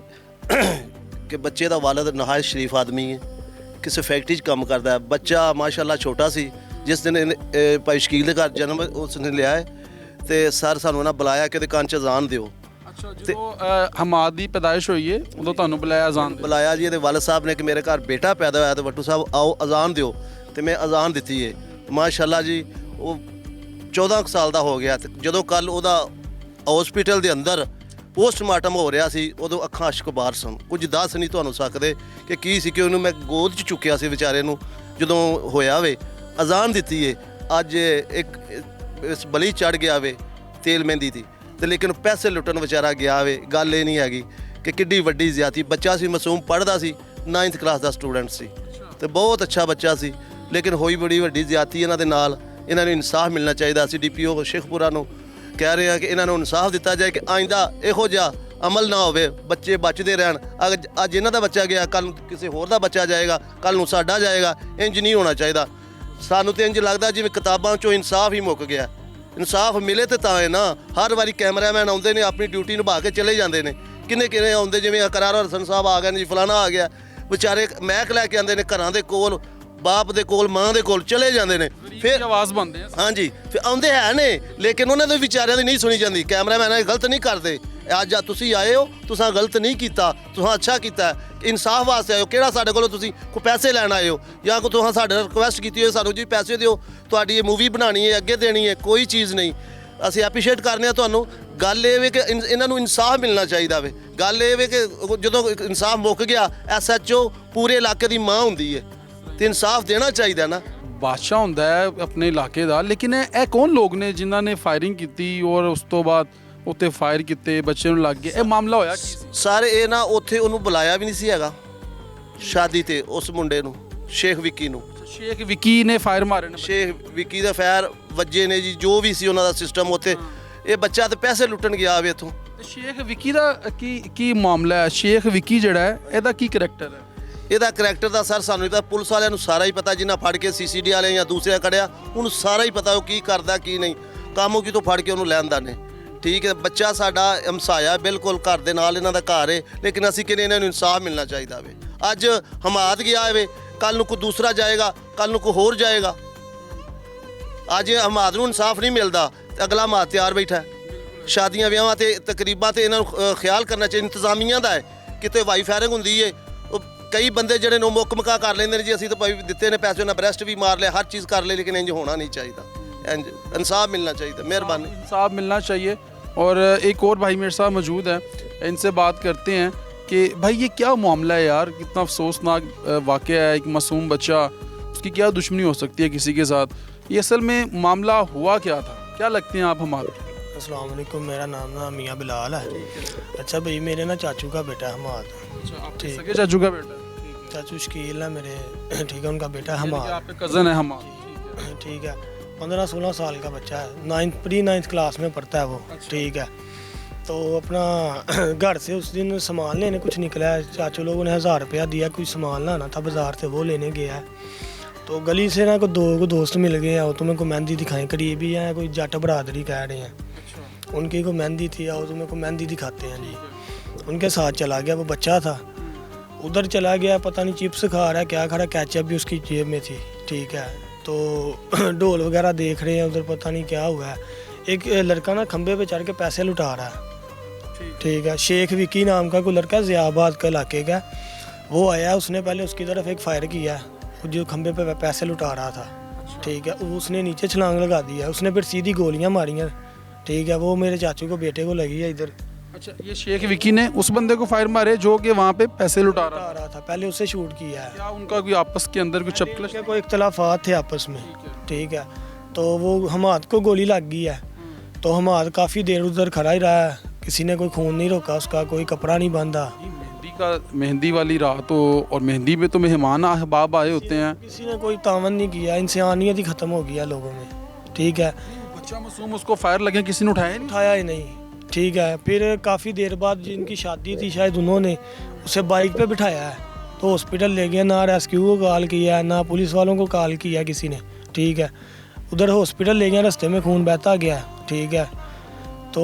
कि बच्चे का वालिद नहायत शरीफ आदमी है, किसी फैक्ट्री काम करता है। बच्चा माशाअल्लाह छोटा सी, जिस दिन भाई शकील के घर जन्म उसने लिया है तो सर सानू ना बुलाया कि कान च अजान दिओ। अच्छा, जो हमाद दी पैदाइश हुई है उदों तुहानू बुलाया अजान? बुलाया जी। वालिद साहब ने कि मेरे घर बेटा पैदा होया तो भट्टू साहब आओ अजान दिओ, तो मैं अजान दी है। माशाअल्लाह जी वो 14 साल का हो गया। जो कल ਉਹਦਾ हॉस्पिटल के अंदर पोस्टमार्टम हो रहा सी उदों अखां अशकबार सन। कुछ दस नहीं तुहानू सकते कि की सी कि उन्होंने मैं गोद च चुक्या सी बेचारे नूं जदों होया वे अजान दी है। अज एक इस बली चढ़ गया वे तेल मेहंदी थी तो लेकिन पैसे लुटन बेचारा गया वे। गल ये नहीं हैगी कि किड्डी वड्डी ज्यादती। बच्चा सी मासूम पढ़दा सी, 9th क्लास का स्टूडेंट सी तो बहुत अच्छा बच्चा सी, लेकिन होई बड़ी वड्डी ज्यादती इन्हां दे नाल। इन्हां नूं इंसाफ मिलना चाहिए। असीं DPO शेखपुरा नूं कह रहे हैं कि इन्हां नूं इंसाफ दिता जाए कि आइंदा इहो जिहा अमल ना होवे, बच्चे बचते रहन। अज इन्हां दा बच्चा गया, कल किसी होर दा बच्चा जाएगा, कल नूं साडा जाएगा। इंज नहीं होना चाहिए। सानू तो इंज लगता जिवें किताबां चों इंसाफ ही मुक गया। इंसाफ मिले तो तां है ना। हर वारी कैमरामैन आउंदे ने अपनी ड्यूटी निभा के चले जाते हैं। किन्ने किन्ने आउंदे जिवें करार हसन साहब आ गए जी, फलाना आ गया, बेचारे मैक लैके आते हैं घरां दे कोल, बाप दे कोल, मां दे कोल चले जाते हैं। फिर आवाज़ बनते हैं। हाँ जी, फिर आउंदे है ने, लेकिन उन्होंने बेचारिਆਂ ਦੀ नहीं सुनी जाती। कैमरामैन गलत नहीं करते। अज तुसीं आए हो, तुसां गलत नहीं किया, तुसां अच्छा किया। इंसाफ वास्ते आए हो। किहड़ा साडे कोलों तुसीं कोई पैसे लैण आए हो या कोई तुसां साडे रिक्वेस्ट की हो सानू जी पैसे दिओ, तुहाडी मूवी बनानी है, अगे देनी है? कोई चीज़ नहीं। ਅਸੀਂ ਐਪਰੀਸ਼ੀਏਟ ਕਰਨੇ ਆ ਤੁਹਾਨੂੰ। ਗੱਲ ਇਹ ਵੇ ਕਿ ਇਹਨਾਂ ਨੂੰ ਇਨਸਾਫ ਮਿਲਣਾ ਚਾਹੀਦਾ ਵੇ। ਗੱਲ ਇਹ ਵੇ ਕਿ ਜਦੋਂ ਇਨਸਾਫ ਮੁੱਕ ਗਿਆ, SHO ਪੂਰੇ ਇਲਾਕੇ ਦੀ ਮਾਂ ਹੁੰਦੀ ਹੈ ਤੇ ਇਨਸਾਫ ਦੇਣਾ ਚਾਹੀਦਾ ਨਾ। ਬਾਦਸ਼ਾਹ ਹੁੰਦਾ ਹੈ ਆਪਣੇ ਇਲਾਕੇ ਦਾ, ਲੇਕਿਨ ਇਹ ਕੌਣ ਲੋਕ ਨੇ ਜਿਨ੍ਹਾਂ ਨੇ ਫਾਇਰਿੰਗ ਕੀਤੀ ਔਰ ਉਸ ਤੋਂ ਬਾਅਦ ਉੱਤੇ ਫਾਇਰ ਕੀਤੇ, ਬੱਚੇ ਨੂੰ ਲੱਗ ਗਿਆ? ਇਹ ਮਾਮਲਾ ਹੋਇਆ ਕੀ ਸੀ? ਸਾਰੇ ਇਹ ਨਾ ਉੱਥੇ ਉਹਨੂੰ ਬੁਲਾਇਆ ਵੀ ਨਹੀਂ ਸੀ ਹੈਗਾ ਸ਼ਾਦੀ ਤੇ, ਉਸ ਮੁੰਡੇ ਨੂੰ, ਸ਼ੇਖ ਵਿੱਕੀ ਨੂੰ। ਸ਼ੇਖ ਵਿੱਕੀ ਨੇ ਫਾਇਰ ਮਾਰੇ ਨੇ? ਸ਼ੇਖ ਵਿੱਕੀ ਦਾ ਫਾਇਰ ਵੱਜੇ ਨੇ ਜੀ, ਜੋ ਵੀ ਸੀ ਉਹਨਾਂ ਦਾ ਸਿਸਟਮ ਉੱਥੇ। ਇਹ ਬੱਚਾ ਤੇ ਪੈਸੇ ਲੁੱਟਣ ਗਿਆ ਵੇ ਇੱਥੋਂ। ਤੇ ਸ਼ੇਖ ਵਿੱਕੀ ਦਾ ਕੀ ਮਾਮਲਾ ਹੈ? ਸ਼ੇਖ ਵਿੱਕੀ ਜਿਹੜਾ ਹੈ ਇਹਦਾ ਕੀ ਕਰੈਕਟਰ ਹੈ? ਇਹਦਾ ਕਰੈਕਟਰ ਦਾ ਸਰ ਸਾਨੂੰ ਤਾਂ ਪੁਲਿਸ ਵਾਲਿਆਂ ਨੂੰ ਸਾਰਾ ਹੀ ਪਤਾ। ਜਿੰਨਾ ਫੜ ਕੇ CCD ਵਾਲੇ ਜਾਂ ਦੂਸਰਿਆਂ ਕੜਿਆ ਉਹਨੂੰ ਸਾਰਾ ਹੀ ਪਤਾ ਉਹ ਕੀ ਕਰਦਾ ਕੀ ਨਹੀਂ। ਕੰਮ ਕਿਤੋਂ ਫੜ ਕੇ ਉਹਨੂੰ ਲੈਂਦਾ ਨੇ। ਠੀਕ ਹੈ, ਬੱਚਾ ਸਾਡਾ ਹਮਸਾਇਆ ਬਿਲਕੁਲ ਘਰ ਦੇ ਨਾਲ, ਇਹਨਾਂ ਦਾ ਘਰ ਹੈ, ਲੇਕਿਨ ਅਸੀਂ ਕਹਿੰਦੇ ਇਹਨਾਂ ਨੂੰ ਇਨਸਾਫ ਮਿਲਣਾ ਚਾਹੀਦਾ ਵੇ। ਅੱਜ ਹਮਾਦ ਗਿਆ ਵੇ, ਕੱਲ ਨੂੰ ਕੋਈ ਦੂਸਰਾ ਜਾਏਗਾ, ਕੱਲ ਨੂੰ ਕੋਈ ਹੋਰ ਜਾਏਗਾ। ਅੱਜ ਹਮਾਦ ਨੂੰ ਇਨਸਾਫ ਨਹੀਂ ਮਿਲਦਾ ਤੇ ਅਗਲਾ ਹਮਾਦ ਤਿਆਰ ਬੈਠਾ ਹੈ। ਸ਼ਾਦੀਆਂ ਵਿਆਹਾਂ ਤੇ ਤਕਰੀਬਾਂ ਤੇ ਇਹਨਾਂ ਨੂੰ ਖਿਆਲ ਕਰਨਾ ਚਾਹੀਦਾ। ਇੰਤਜ਼ਾਮੀਆਂ ਦਾ ਹੈ, ਕਿਤੇ ਵਾਈ ਫਾਇਰਿੰਗ ਹੁੰਦੀ ਹੈ, ਉਹ ਕਈ ਬੰਦੇ ਜਿਹੜੇ ਨੂੰ ਮੁੱਕ ਮਕਾ ਕਰ ਲੈਂਦੇ ਨੇ ਜੀ, ਅਸੀਂ ਤਾਂ ਭਾਈ ਦਿੱਤੇ ਨੇ ਪੈਸੇ, ਉਹਨਾਂ ਬਰੈਸਟ ਵੀ ਮਾਰ ਲਿਆ, ਹਰ ਚੀਜ਼ कर ले, लेकिन इंज होना नहीं चाहिए। इंज इंसाफ मिलना चाहिए। मेहरबानी। इंसाफ मिलना चाहिए। और एक और भाई मेरे साथ मौजूद है, इनसे बात करते हैं कि भाई ये क्या मामला है यार? कितना अफसोसनाक वाक़या है। एक मासूम बच्चा, उसकी क्या दुश्मनी हो सकती है किसी के साथ? ये असल में मामला हुआ क्या था? क्या लगते हैं आप हमारे? अस्सलाम वालेकुम, मेरा नाम ना मियाँ बिलाल है। अच्छा भाई, मेरे ना चाचू का बेटा है हमाद। अच्छा, सगे चाचू का बेटा? चाचू शकील है मेरे, ठीक है, उनका बेटा हमाद, आपके कज़न है हमाद। ठीक है। 15-16 साल का बच्चा है, प्री 9th क्लास में पढ़ता है वो। ठीक है, तो अपना घर से उस दिन सामान लेने कुछ निकला है। चाचू लोगों ने 1000 रुपया दिया, कुछ सामान लाना था बाज़ार से, वो लेने गया है। तो गली से ना दो दोस्त मिल गए हैं, वो तुम्हें को मेहंदी दिखाएं, करीबी हैं, कोई जट बरादरी कह रहे हैं। उनकी को मेहंदी थी, और तुम्हें को मेहंदी दिखाते हैं जी। उनके साथ चला गया, वो बच्चा था, उधर चला गया, पता नहीं चिप्स खा रहा है क्या खा रहा है, कैचअप भी उसकी जेब में थी। ठीक है, तो ढोल वगैरह देख रहे हैं उधर, पता नहीं क्या हुआ है। एक लड़का ना खंबे पे चढ़ के पैसे लुटा रहा है। ठीक है, शेख विकी नाम का कोई लड़का ज़ियाबाद के इलाके का, वो आया, उसने पहले उसकी तरफ एक फायर किया, जो खंबे पे पैसे लुटा रहा था। ठीक है, उसने नीचे छलांग लगा दिया, उसने फिर सीधी गोलियां मारी हैं। ठीक है, वो मेरे चाचू को बेटे को लगी है इधर। अच्छा, ये शेख विकी ने उस बंदे को फायर मारे जो कि वहाँ पे पैसे लुटा रहा था, पहले उससे शूट किया है। क्या उनका कोई आपस के अंदर कुछ चपकल? कोई इख्तलाफात थे आपस में। ठीक है, तो वो हमाद को गोली लग गई है। तो हमाद काफ़ी देर उधर खड़ा ही रहा है, किसी ने कोई खून नहीं रोका उसका, कोई कपड़ा नहीं बांधा। मेहंदी वाली रात हो और मेहंदी पे तो मेहमान अहबाब आए होते हैं। किसी ने कोई तावन नहीं किया, इंसानियत ही ख़त्म हो गया लोगों में। ठीक है, बच्चा मासूम, उसको फायर लगे, किसी ने उठाया नहीं? उठाया ही नहीं। ठीक है, फिर काफ़ी देर बाद जिनकी शादी थी शायद उन्होंने उसे बाइक पे बिठाया है, तो हॉस्पिटल ले गया, ना रेस्क्यू को कॉल किया ना पुलिस वालों को कॉल किया किसी ने। ठीक है, उधर हॉस्पिटल ले गया, रास्ते में खून बहता गया। ठीक है, तो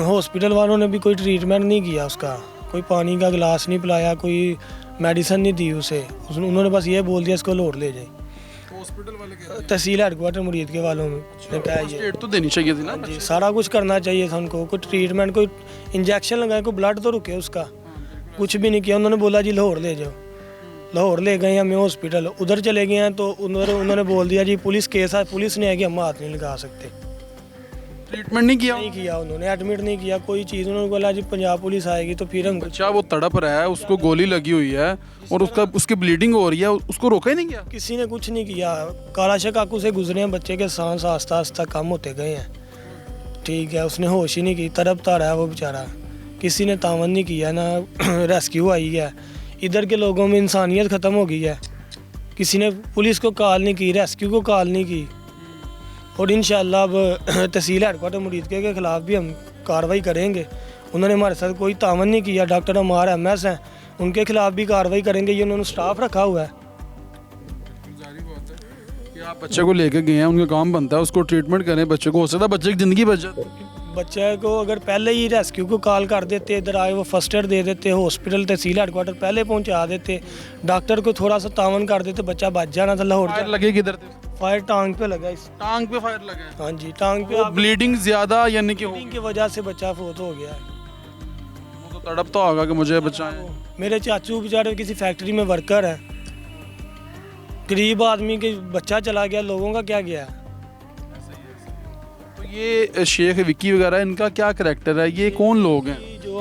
हॉस्पिटल वालों ने भी कोई ट्रीटमेंट नहीं किया उसका, कोई पानी का गिलास नहीं पिलाया, कोई मेडिसिन नहीं दी उसे। उन्होंने बस ये बोल दिया इसको लाहौर ले जाए। हॉस्पिटल वाले तहसील हेडक्वार्टर मुरीद के वालों में ने कहा ये एड तो देनी चाहिए थी ना। जी, सारा कुछ करना चाहिए था उनको, कोई ट्रीटमेंट, कोई इंजेक्शन लगाए, कोई ब्लड तो रुके उसका, कुछ भी नहीं किया। उन्होंने बोला जी लाहौर ले जाओ, लाहौर ले गए हमें हॉस्पिटल, उधर चले गए हैं तो उन्होंने बोल दिया जी पुलिस केस है, पुलिस ने है कि हम हाथ नहीं लगा सकते। ट्रीटमेंट नहीं किया? नहीं किया उन्होंने, एडमिट नहीं किया, कोई चीज़। उन्होंने बोला जी पंजाब पुलिस आएगी तो फिर हम। बच्चा वो तड़प रहा है, उसको गोली लगी हुई है और उसकी ब्लीडिंग हो रही है, उसको रोका ही नहीं गया? किसी ने कुछ नहीं किया। काला शकाकू से गुजरे हैं बच्चे के, सांस आस्ता आस्ता कम होते गए हैं। ठीक है, उसने होश ही नहीं की, तड़पता रहा है वो बेचारा, किसी ने तावन नहीं किया, ना रेस्क्यू आई है। इधर के लोगों में इंसानियत ख़त्म हो गई है, किसी ने पुलिस को कॉल नहीं की, रेस्क्यू को कॉल नहीं की। और इंशाअल्लाह अब तहसील हेडक्वार्टर मुरीद के ख़िलाफ़ भी हम कार्रवाई करेंगे। उन्होंने हमारे साथ कोई तावन नहीं किया, डॉक्टर हमारे MS हैं, उनके खिलाफ़ भी कार्रवाई करेंगे। ये उन्होंने स्टाफ रखा हुआ है। कि आप बच्चे को लेके गए हैं, उनका काम बनता है उसको ट्रीटमेंट करें, बच्चे को हो सकता है बच्चे की ज़िंदगी बच जाती। बच्चे को अगर पहले ही रेस्क्यू को कॉल कर देते, इधर आए वो फर्स्ट एड दे देते, हॉस्पिटल तहसील हेडक्वार्टर पहले पहुंचा देते, डॉक्टर को थोड़ा सा तावन कर देते, बच्चा बच जाना था। लाहौर फायर लगे किधर थे? फायर टांग पे लगा इस। टांग पे फायर लगा है? हाँ जी, टांग पे। ब्लीडिंग ज़्यादा यानी कि ब्लीडिंग की वजह से बच्चा फोत हो गया है। वो तो तड़प तो होगा कि मुझे बचाएं। मेरे चाचू बेचारे किसी फैक्ट्री में वर्कर हैं, गरीब आदमी के बच्चा चला गया, लोगों का क्या गया। तो ये शेख विक्की वगैरह, इनका क्या करैक्टर है, ये कौन लोग हैं? जो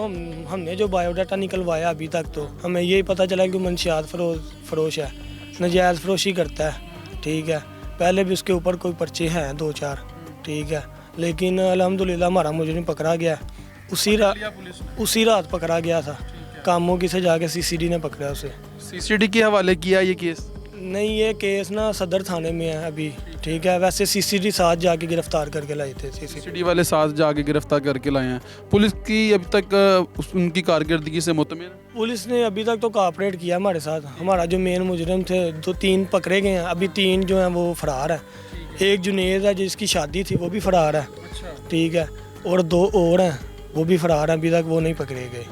हमने जो बायोडाटा निकलवाया अभी तक, तो हमें यही पता चला कि मंशियात फरोश है, नजायज़ फरोशी करता है। ठीक है, पहले भी उसके ऊपर कोई पर्चे हैं 2-4। ठीक है, लेकिन अल्हम्दुलिल्लाह हमारा मुजरिम पकड़ा गया, उसी रात पकड़ा गया था। कामों की से जाके CCD ने पकड़ा उसे। CCD के हवाले किया ये केस? नहीं, ये केस ना सदर थाने में है अभी। ठीक है, वैसे CCD साथ जाके गिरफ्तार करके लाए थे। CCD वाले साथ जाके गिरफ्तार करके लाए हैं। पुलिस की अभी तक उनकी कारकर्दगी से मुतमिन है? पुलिस ने अभी तक तो कोऑपरेट किया हमारे साथ। हमारा जो मेन मुजरिम थे 2-3 पकड़े गए हैं, अभी 3 जो हैं वो फरार है। एक जुनेद है जिसकी शादी थी, वो भी फरार है। ठीक है, और 2 और हैं, वो भी फरार हैं, अभी तक वो नहीं पकड़े गए।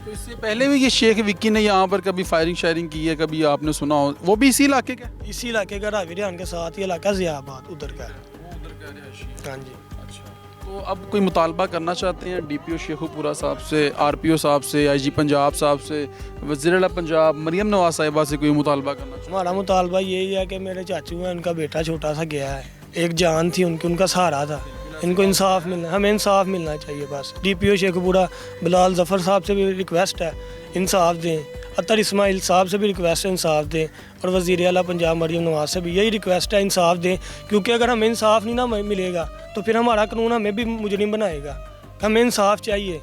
तो इससे पहले भी ये शेख विक्की ने यहाँ पर कभी फायरिंग शायरिंग की है, कभी आपने सुना हो? वो भी इसी इलाके का? इसी इलाके का, रावी रियान के साथ ही इलाका ज़ियाबाद उधर का है। हाँ जी। तो अब कोई मुतालबा करना चाहते हैं DPO शेखुपुरा साहब से, RPO साहब से, IG पंजाब साहब से, वज़ीर-ए-आला पंजाब मरियम नवाज साहिबा से कोई मुतालबा करना चाहते हमारा मुतालबा यही है कि मेरे चाचू हैं, उनका बेटा छोटा सा गया है, एक जान थी उनकी, उनका सहारा था, इनको इंसाफ मिलना, हमें इंसाफ मिलना चाहिए बस। DPO शेखुपुरा बिलाल ज़फ़र साहब से भी रिक्वेस्ट है इंसाफ दें, अतर इस्माइल साहब से भी रिक्वेस्ट है इंसाफ दें, और वज़ीर-ए-आला पंजाब मरियम नवाज से भी यही रिक्वेस्ट है इंसाफ दें। क्योंकि अगर हमें इंसाफ नहीं ना मिलेगा तो फिर हमारा कानून हमें भी मुजरिम बनाएगा। हमें इंसाफ चाहिए।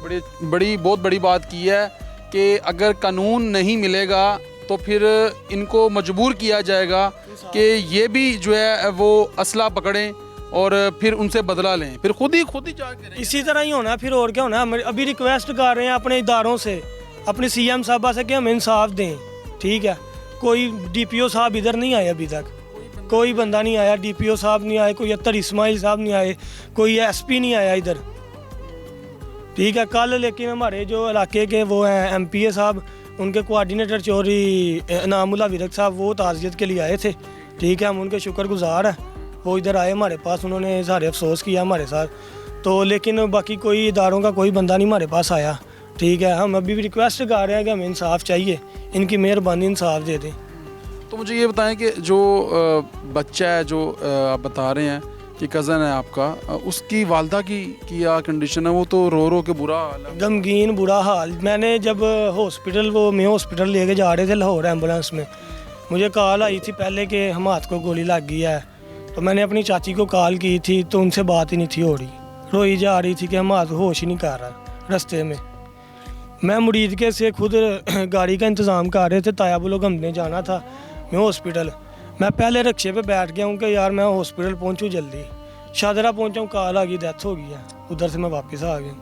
ये बहुत बड़ी बात की है कि अगर कानून नहीं मिलेगा तो फिर इनको मजबूर किया जाएगा कि ये भी जो है वो असला पकड़ें और फिर उनसे बदला लें, फिर खुद ही जाके इसी तरह ही होना, फिर और क्या होना। हम अभी रिक्वेस्ट कर रहे हैं अपने इदारों से, अपने CM साहबा से कि हमें इंसाफ दें। ठीक है, कोई DPO साहब इधर नहीं आए अभी तक, कोई बंदा नहीं आया, DPO साहब नहीं आए, कोई अतर इस्माइल साहब नहीं आए, कोई SP नहीं आया इधर। ठीक है, कल लेकिन हमारे जो इलाके के वो हैं MPA साहब, उनके कोऑर्डिनेटर चौधरी इनामुल्लाह विरक साहब, वो ताज़ियत के लिए आए थे। ठीक है, हम उनके शुक्रगुजार हैं, वो इधर आए हमारे पास, उन्होंने इज़हार अफसोस किया हमारे साथ। तो लेकिन बाकी कोई इदारों का कोई बंदा नहीं हमारे पास आया। ठीक है, हम अभी भी रिक्वेस्ट कर रहे हैं कि हमें इंसाफ चाहिए, इनकी मेहरबानी इंसाफ दे दें। तो मुझे ये बताएं कि जो बच्चा है जो आप बता रहे हैं कि कज़न है आपका, उसकी वालदा की क्या कंडीशन है? वो तो रो के बुरा हाल है, गमगीन बुरा हाल। मैंने जब हॉस्पिटल हॉस्पिटल लेके जा रहे थे लाहौर एम्बुलेंस में, मुझे कॉल आई थी पहले कि हमाद को गोली लग गई है। तो मैंने अपनी चाची को कॉल की थी तो उनसे बात ही नहीं थी हो रही, रोई जा रही थी कि हम आज होश ही नहीं कर रहा रास्ते में। मैं मुरीद के से खुद गाड़ी का इंतज़ाम कर रहे थे, ताया वो लोग हमने जाना था मैं हॉस्पिटल। मैं पहले रिक्शे पे बैठ गया हूँ कि यार मैं हॉस्पिटल पहुँचूँ जल्दी, शादरा पहुँचा हूँ, कॉल आ गई डेथ हो गई है, उधर से मैं वापस आ गया।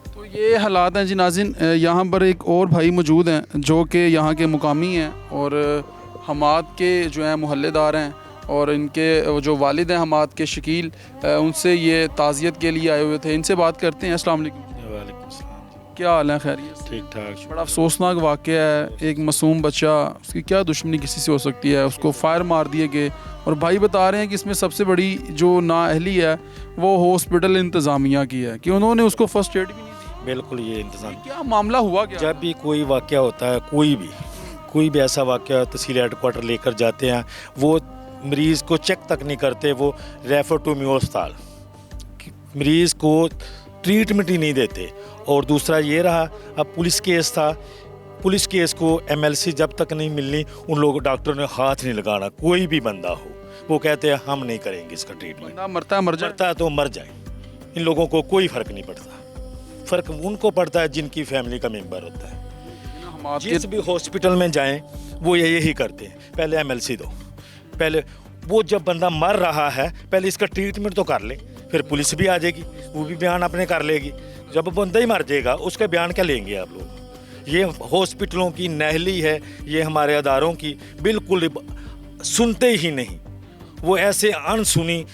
तो ये हालात हैं जी नाज़रीन। यहाँ पर एक और भाई मौजूद हैं जो कि यहाँ के मुकामी हैं और हमाद के जो हैं मोहल्लेदार हैं और इनके जो वालिद हैं हमाद के शकील, उनसे ये ताज़ियत के लिए आए हुए थे। इनसे बात करते हैं। अस्सलाम वालेकुम। वालेकुम सलाम। क्या हाल है? खैरियत? ठीक ठाक। बड़ा अफसोसनाक वाक़या है, एक मासूम बच्चा, उसकी क्या दुश्मनी किसी से हो सकती है, उसको फायर मार दिए गए और भाई बता रहे हैं कि इसमें सबसे बड़ी जो नाअहली है वो हॉस्पिटल इंतज़ामिया की है कि उन्होंने उसको फर्स्ट एड भी नहीं दी। बिल्कुल ये इंतज़ाम। क्या मामला हुआ क्या? जब भी कोई वाक़या होता है, कोई भी ऐसा वाक़या तहसील हेडक्वार्टर लेकर जाते हैं, वो मरीज़ को चेक तक नहीं करते, वो रेफ़र टू म्यू अस्पताल, मरीज़ को ट्रीटमेंट ही नहीं देते। और दूसरा ये रहा, अब पुलिस केस था, पुलिस केस को MLC जब तक नहीं मिलनी उन लोगों डॉक्टरों ने हाथ नहीं लगाना। कोई भी बंदा हो, वो कहते हैं हम नहीं करेंगे इसका ट्रीटमेंट, बंदा मरता है मर जाए। मरता है तो मर जाए। इन लोगों को कोई फ़र्क नहीं पड़ता, फ़र्क उनको पड़ता है जिनकी फैमिली का मेंबर होता है। हमाद जिस भी हॉस्पिटल में जाएं वो यही करते हैं, पहले MLC दो, पहले वो जब बंदा मर रहा है पहले इसका ट्रीटमेंट तो कर ले, फिर पुलिस भी आ जाएगी, वो भी बयान अपने कर लेगी। जब बंदा ही मर जाएगा उसका बयान क्या लेंगे आप लोग? ये हॉस्पिटलों की नाअहली है, ये हमारे अदारों की बिल्कुल सुनते ही नहीं। वो ऐसे अनसुनी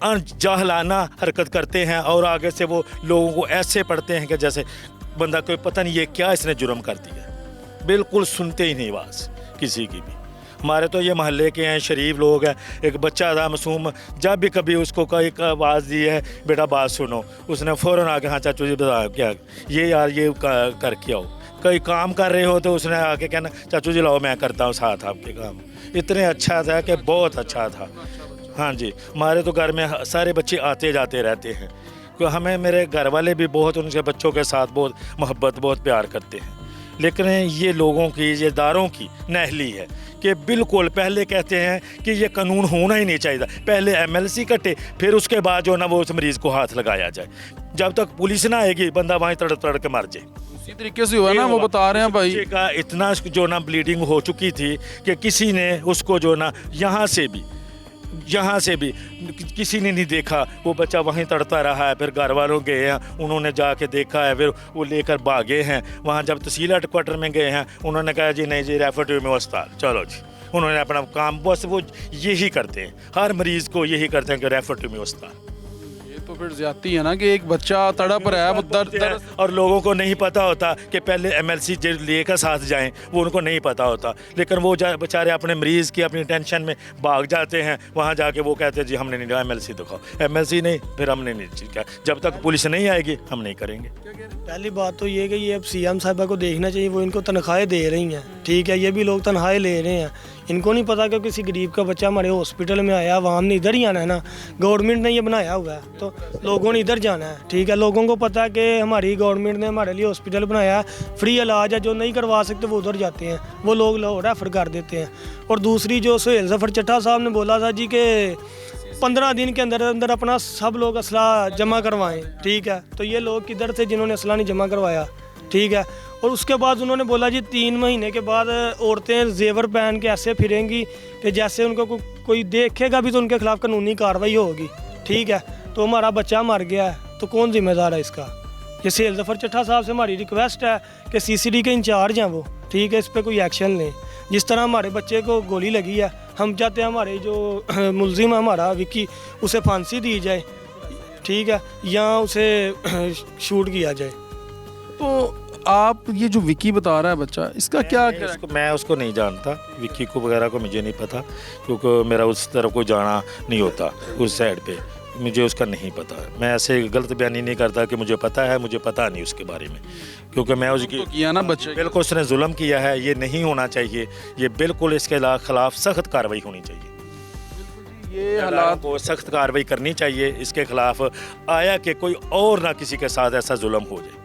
जाहलाना हरकत करते हैं और आगे से वो लोगों को ऐसे पढ़ते हैं कि जैसे बंदा कोई पता नहीं ये क्या इसने जुर्म कर दिया। बिल्कुल सुनते ही नहीं आवाज़ किसी की भी। हमारे तो ये मोहल्ले के हैं, शरीफ लोग हैं। एक बच्चा था मासूम, जब भी कभी उसको कोई आवाज़ दी है बेटा बात सुनो, उसने फ़ौरन आके हाँ चाचू जी बता क्या ये यार ये करके आओ। कोई काम कर रहे हो तो उसने आके कहना चाचू जी लाओ मैं करता हूँ साथ आपके काम। इतने अच्छा था कि बहुत अच्छा था। हाँ जी, हमारे तो घर में सारे बच्चे आते जाते रहते हैं, क्योंकि हमें मेरे घर वाले भी बहुत उनके बच्चों के साथ बहुत मोहब्बत बहुत प्यार करते हैं। लेकिन ये लोगों की, ये दारों की नाअहली है कि बिल्कुल पहले कहते हैं कि ये कानून होना ही नहीं चाहिए, पहले MLC कटे फिर उसके बाद जो ना वो उस मरीज़ को हाथ लगाया जाए। जब तक पुलिस ना आएगी बंदा वहीं तड़प तड़प के मर जाए। इसी तरीके से हुआ ना, वो बता रहे हैं भाई बच्चे का इतना जो ना ब्लीडिंग हो चुकी थी कि किसी ने उसको जो ना यहाँ से भी किसी ने नहीं देखा, वो बच्चा वहीं तड़ता रहा है। फिर घर वालों गए हैं, उन्होंने जाके देखा है, फिर वो लेकर भागे हैं। वहाँ जब तहसील हेडक्वार्टर में गए हैं उन्होंने कहा जी नहीं जी रेफर टू म्यू अस्पताल, चलो जी। उन्होंने अपना काम बस वो यही करते हैं, हर मरीज़ को यही करते हैं कि रेफर टू म्यू अस्पताल। ये तो फिर ज्यादती है ना कि एक बच्चा तड़प रहा है, वो दर्द और लोगों को नहीं पता होता कि पहले MLC जो लेकर साथ जाएं, वो उनको नहीं पता होता। लेकिन वो बेचारे अपने मरीज़ की अपनी टेंशन में भाग जाते हैं, वहाँ जाके वो कहते हैं जी हमने नहीं, MLC दिखाओ, MLC नहीं, फिर हमने नहीं किया। जब तक पुलिस नहीं आएगी हम नहीं करेंगे। पहली बात तो ये कि ये अब CM साहिबा को देखना चाहिए, वो इनको तनख्वाहें दे रही हैं, ठीक है, ये भी लोग तनख्वाहें ले रहे हैं। इनको नहीं पता कि किसी गरीब का बच्चा हमारे हॉस्पिटल में आया, आवाम ने इधर ही आना है ना, गवर्नमेंट ने ये बनाया हुआ है तो लोगों ने इधर जाना है, ठीक है। लोगों को पता है कि हमारी गवर्नमेंट ने हमारे लिए हॉस्पिटल बनाया है, फ्री इलाज है, जो नहीं करवा सकते वो उधर जाते हैं, वो लोग रेफ़र कर देते हैं। और दूसरी जो सुहेल ज़फ़र चट्टा साहब ने बोला था जी कि 15 दिन के अंदर अंदर अपना सब लोग असला जमा करवाएं, ठीक है। तो ये लोग किधर थे जिन्होंने असला नहीं जमा करवाया, ठीक है। और उसके बाद उन्होंने बोला जी 3 महीने के बाद औरतें जेवर पहन के ऐसे फिरेंगी कि जैसे उनको कोई देखेगा भी तो उनके खिलाफ कानूनी कार्रवाई होगी, ठीक है। तो हमारा बच्चा मर गया है तो कौन जिम्मेदार है इसका? ये सुहेल ज़फ़र चट्टा साहब से हमारी रिक्वेस्ट है कि CCD के इंचार्ज हैं वो, ठीक है, इस पर कोई एक्शन लें। जिस तरह हमारे बच्चे को गोली लगी है, हम चाहते हैं हमारे जो मुलजिम है हमारा विक्की, उसे फांसी दी जाए, ठीक है, या उसे शूट किया जाए। तो आप ये जो विकी बता रहा है बच्चा, इसका क्या मैं उसको नहीं जानता, विक्की को वगैरह को मुझे नहीं पता, क्योंकि मेरा उस तरफ को जाना नहीं होता, उस साइड पे मुझे उसका नहीं पता। मैं ऐसे गलत बयानी नहीं करता कि मुझे पता है, मुझे पता नहीं उसके बारे में, क्योंकि मैं उसकी किया ना बच्चे, बिल्कुल उसने जुल्म किया है, ये नहीं होना चाहिए, ये बिल्कुल इसके खिलाफ सख्त कार्रवाई होनी चाहिए। ये हालात को सख्त कार्रवाई करनी चाहिए इसके खिलाफ, आया कि कोई और ना किसी के साथ ऐसा जुल्म हो जाए।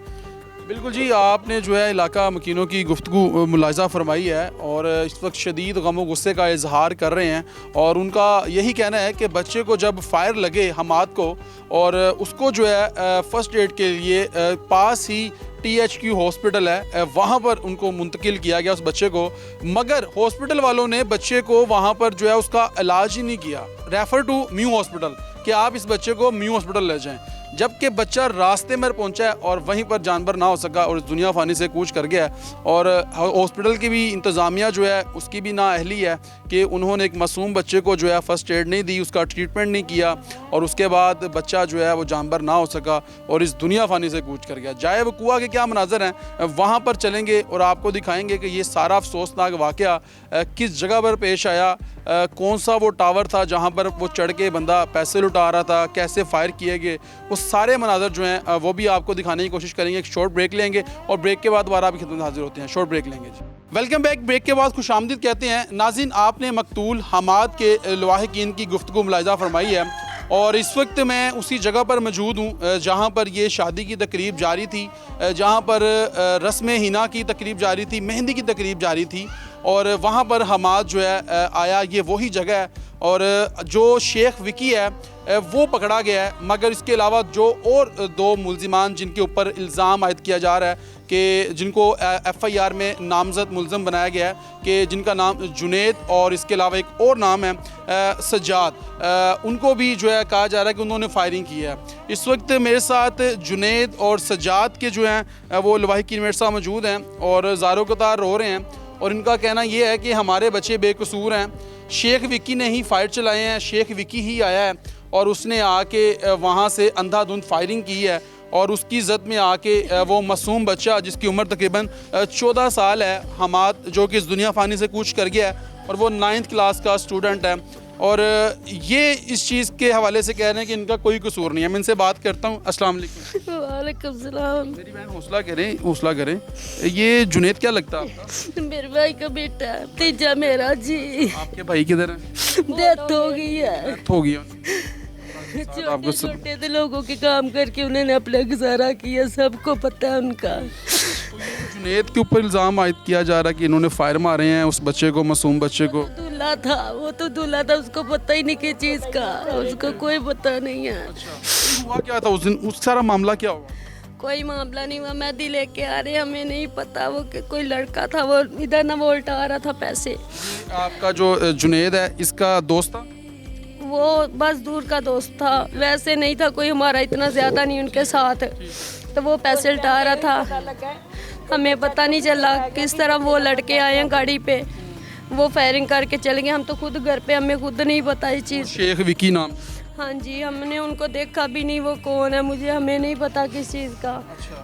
बिल्कुल जी, आपने जो है इलाका मकीनों की गुफ्तगू मुलाजा फरमाई है और इस वक्त शदीद गम व गुस्से का इजहार कर रहे हैं और उनका यही कहना है कि बच्चे को जब फायर लगे हमाद को और उसको जो है फ़र्स्ट एड के लिए पास ही THQ हॉस्पिटल है वहाँ पर उनको मुंतकिल किया गया उस बच्चे को, मगर हॉस्पिटल वालों ने बच्चे को वहाँ पर जो है उसका इलाज ही नहीं किया। रेफ़र टू म्यू हॉस्पिटल कि आप इस बच्चे को म्यू हॉस्पिटल ले जाएं, जबकि बच्चा रास्ते में पहुंचा है और वहीं पर जानवर ना हो सका और इस दुनिया फ़ानी से कूच कर गया है। और हॉस्पिटल की भी इंतज़ामिया जो है उसकी भी नाअहली है कि उन्होंने एक मासूम बच्चे को जो है फ़र्स्ट एड नहीं दी, उसका ट्रीटमेंट नहीं किया और उसके बाद बच्चा जो है वो जानवर ना हो सका और इस दुनिया फ़ानी से कूच कर गया। जाए वक़ुआ के क्या मनाज़र हैं वहाँ पर चलेंगे और आपको दिखाएँगे कि ये सारा अफसोसनाक वाक़या किस जगह पर पेश आया, कौन सा वो टावर था जहाँ पर वो चढ़ के बंदा पैसे लुटा रहा था, कैसे फायर किए गए, वो सारे मनाज़र जो हैं वो भी आपको दिखाने की कोशिश करेंगे। एक शॉर्ट ब्रेक लेंगे और ब्रेक के बाद दोबारा आपकी खिदमत में हाजिर होते हैं। शॉर्ट ब्रेक लेंगे जी। Welcome back. ब्रेक के बाद खुशामदीद कहते हैं। नाज़रीन, आपने मकतूल हमाद के लवाहिकीन की गुफ्तगू मुलाहिज़ा फरमाई है और इस वक्त मैं उसी जगह पर मौजूद हूँ जहाँ पर ये शादी की तकरीब जारी थी, जहाँ पर रस्म हिना की तकरीब जारी थी, मेहंदी की तकरीब जारी थी और वहाँ पर हमाद जो है आया। ये वही जगह है और जो शेख विकी है वो पकड़ा गया है, मगर इसके अलावा जो और दो मुल्ज़िमान जिनके ऊपर इल्ज़ाम आयद किया जा रहा है कि जिनको FIR में नामज़द मुल्ज़म बनाया गया है कि जिनका नाम जुनेद और इसके अलावा एक और नाम है सज्जाद, उनको भी जो है कहा जा रहा है कि उन्होंने फायरिंग की है। इस वक्त मेरे साथ जुनेद और सज्जाद के जो हैं वो लवाहिकीन मेरे साथ मौजूद हैं और ज़ारो कतार रो रहे हैं और इनका कहना ये है कि हमारे बच्चे बेकसूर हैं, शेख विकी ने ही फायर चलाए हैं, शेख विकी ही आया है और उसने आके वहाँ से अंधाधुंध फायरिंग की है और उसकी जद में आके वो मासूम बच्चा जिसकी उम्र तकरीबन 14 साल है हमाद, जो कि इस दुनिया फ़ानी से कूच कर गया है और वो 9th क्लास का स्टूडेंट है और ये इस चीज़ के हवाले से कह रहे हैं कि इनका कोई कसूर नहीं है। मैं इनसे बात करता हूँ। अस्सलाम वालेकुम। वालेकुम सलाम। मेरी बहन हौसला करें, हौसला करें। ये जुनेद क्या लगता है आपका? मेरे भाई का बेटा तीजा मेरा जी। आपके भाई किधर है? डेथ हो गई है। डेथ हो गई है। छोटे छोटे थे लोगों के काम करके उन्होंने अपना गुजारा किया, सबको पता है उनका। जुनेद के ऊपर इल्ज़ाम आयद किया जा रहा है कि इन्होंने फायर मारे हैं उस बच्चे को, मासूम बच्चे को। दूल्हा था, वो तो दूल्हा था, उसको पता ही नहीं किस चीज़ का, उसको कोई पता नहीं है। हुआ क्या था उस दिन? उस सारा मामला क्या हुआ? कोई मामला नहीं हुआ, मेहंदी लेके आ रहे, हमें नहीं पता वो कि कोई लड़का था, वो इधर ना वो उल्टा आ रहा था पैसे। आपका जो जुनेद है इसका दोस्त था? वो बस दूर का दोस्त था, वैसे नहीं था कोई हमारा इतना ज़्यादा नहीं उनके साथ, तो वो पैसे उल्टा रहा था। हमें पता नहीं चला किस तरह वो लड़के आए हैं गाड़ी पे, वो फायरिंग करके चले गए। हम तो खुद घर पे, हमें खुद नहीं पता ये चीज़। शेख विकी नाम? हाँ जी, हमने उनको देखा भी नहीं, वो कौन है मुझे हमें नहीं पता किस चीज़ का।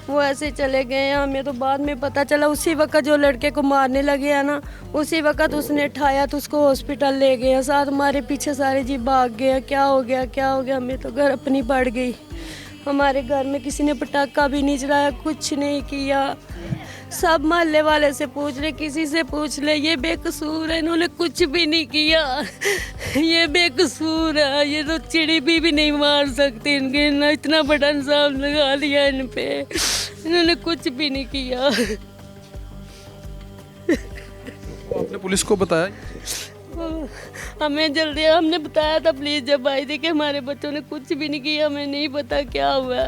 वो ऐसे चले गए हैं, हमें तो बाद में पता चला। उसी वक्त जो लड़के को मारने लगे हैं ना, उसी वक्त उसने उठाया तो उसको हॉस्पिटल ले गए हैं, साथ हमारे पीछे सारे जी भाग गए हैं। क्या हो गया क्या हो गया, हमें तो घर अपनी पड़ गई। हमारे घर में किसी ने पटाखा भी नहीं चलाया, कुछ नहीं किया। सब मोहल्ले वाले से पूछ ले, किसी से पूछ ले, ये बेकसूर है, इन्होंने कुछ भी नहीं किया, ये बेकसूर है, ये तो चिड़ी भी नहीं मार सकती, इनके ना इतना बड़ा इल्जाम लगा लिया इन पे, इन्होंने कुछ भी नहीं किया। आपने पुलिस को बताया? हमें जल्दी हमने बताया था, प्लीज़ जब आई थी कि हमारे बच्चों ने कुछ भी नहीं किया, हमें नहीं पता क्या हुआ।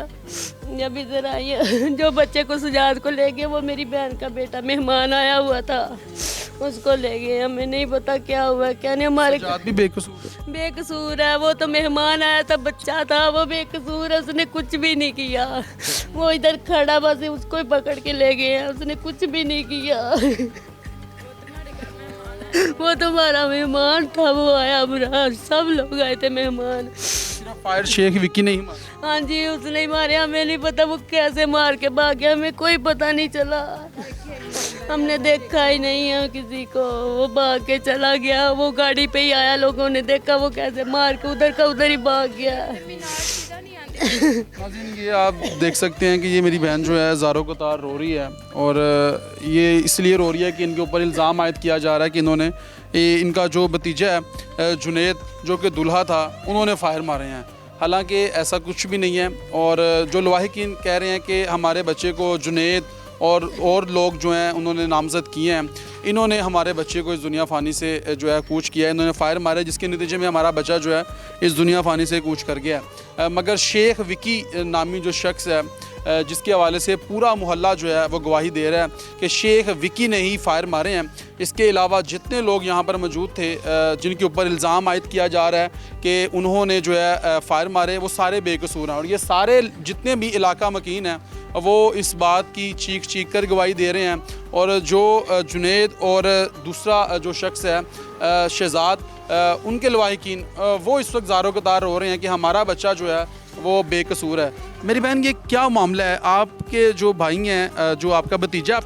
जब इधर आई जो बच्चे को सजाद को ले गए, वो मेरी बहन का बेटा मेहमान आया हुआ था, उसको ले गए, हमें नहीं पता क्या हुआ क्या नहीं। हमारे भी बेकसूर है, वो तो मेहमान आया था, बच्चा था, वो बेकसूर है, उसने कुछ भी नहीं किया। वो इधर खड़ा बस उसको ही पकड़ के ले गए हैं, उसने कुछ भी नहीं किया। वो तो हमारा मेहमान था, वो आया बुरा, सब लोग आए थे मेहमान। फायर शेख विकी नहीं मारा? हाँ जी, उसने ही मारे, हमें नहीं पता वो कैसे मार के भाग गया, हमें कोई पता नहीं चला, हमने देखा ही नहीं है किसी को। वो भाग के चला गया, वो गाड़ी पे ही आया, लोगों ने देखा वो कैसे मार के उधर का उधर ही भाग गया। ये आप देख सकते हैं कि ये मेरी बहन जो है ज़ारो कतार रो रही है और ये इसलिए रो रही है कि इनके ऊपर इल्ज़ाम आयद किया जा रहा है कि इन्होंने इनका जो भतीजा है जुनेद, जो कि दूल्हा था, उन्होंने फायर मारे हैं। हालांकि ऐसा कुछ भी नहीं है। और जो लवाहिकीन कह रहे हैं कि हमारे बच्चे को जुनैद और लोग जो हैं उन्होंने नामज़द किए हैं, इन्होंने हमारे बच्चे को इस दुनिया फ़ानी से जो है कूच किया है, इन्होंने फ़ायर मारे जिसके नतीजे में हमारा बच्चा जो है इस दुनिया फ़ानी से कूच कर गया है। मगर शेख विकी नामी जो शख्स है जिसके हवाले से पूरा मोहल्ला जो है वो गवाही दे रहा है कि शेख विकी ने ही फ़ायर मारे हैं। इसके अलावा जितने लोग यहाँ पर मौजूद थे जिनके ऊपर इल्ज़ाम आयद किया जा रहा है कि उन्होंने जो है फ़ायर मारे, वो सारे बेकसूर हैं। और ये सारे जितने भी इलाका मकीन हैं वो इस बात की चीख कर गवाही दे रहे हैं। और जो जुनैद और दूसरा जो शख्स है शहजाद, उनके लवाहिकीन वो इस वक्त ज़ारो कतार हो रहे हैं कि हमारा बच्चा जो है वो बेकसूर है। मेरी बहन, ये क्या मामला है? आपके जो भाई हैं, जो आपका भतीजा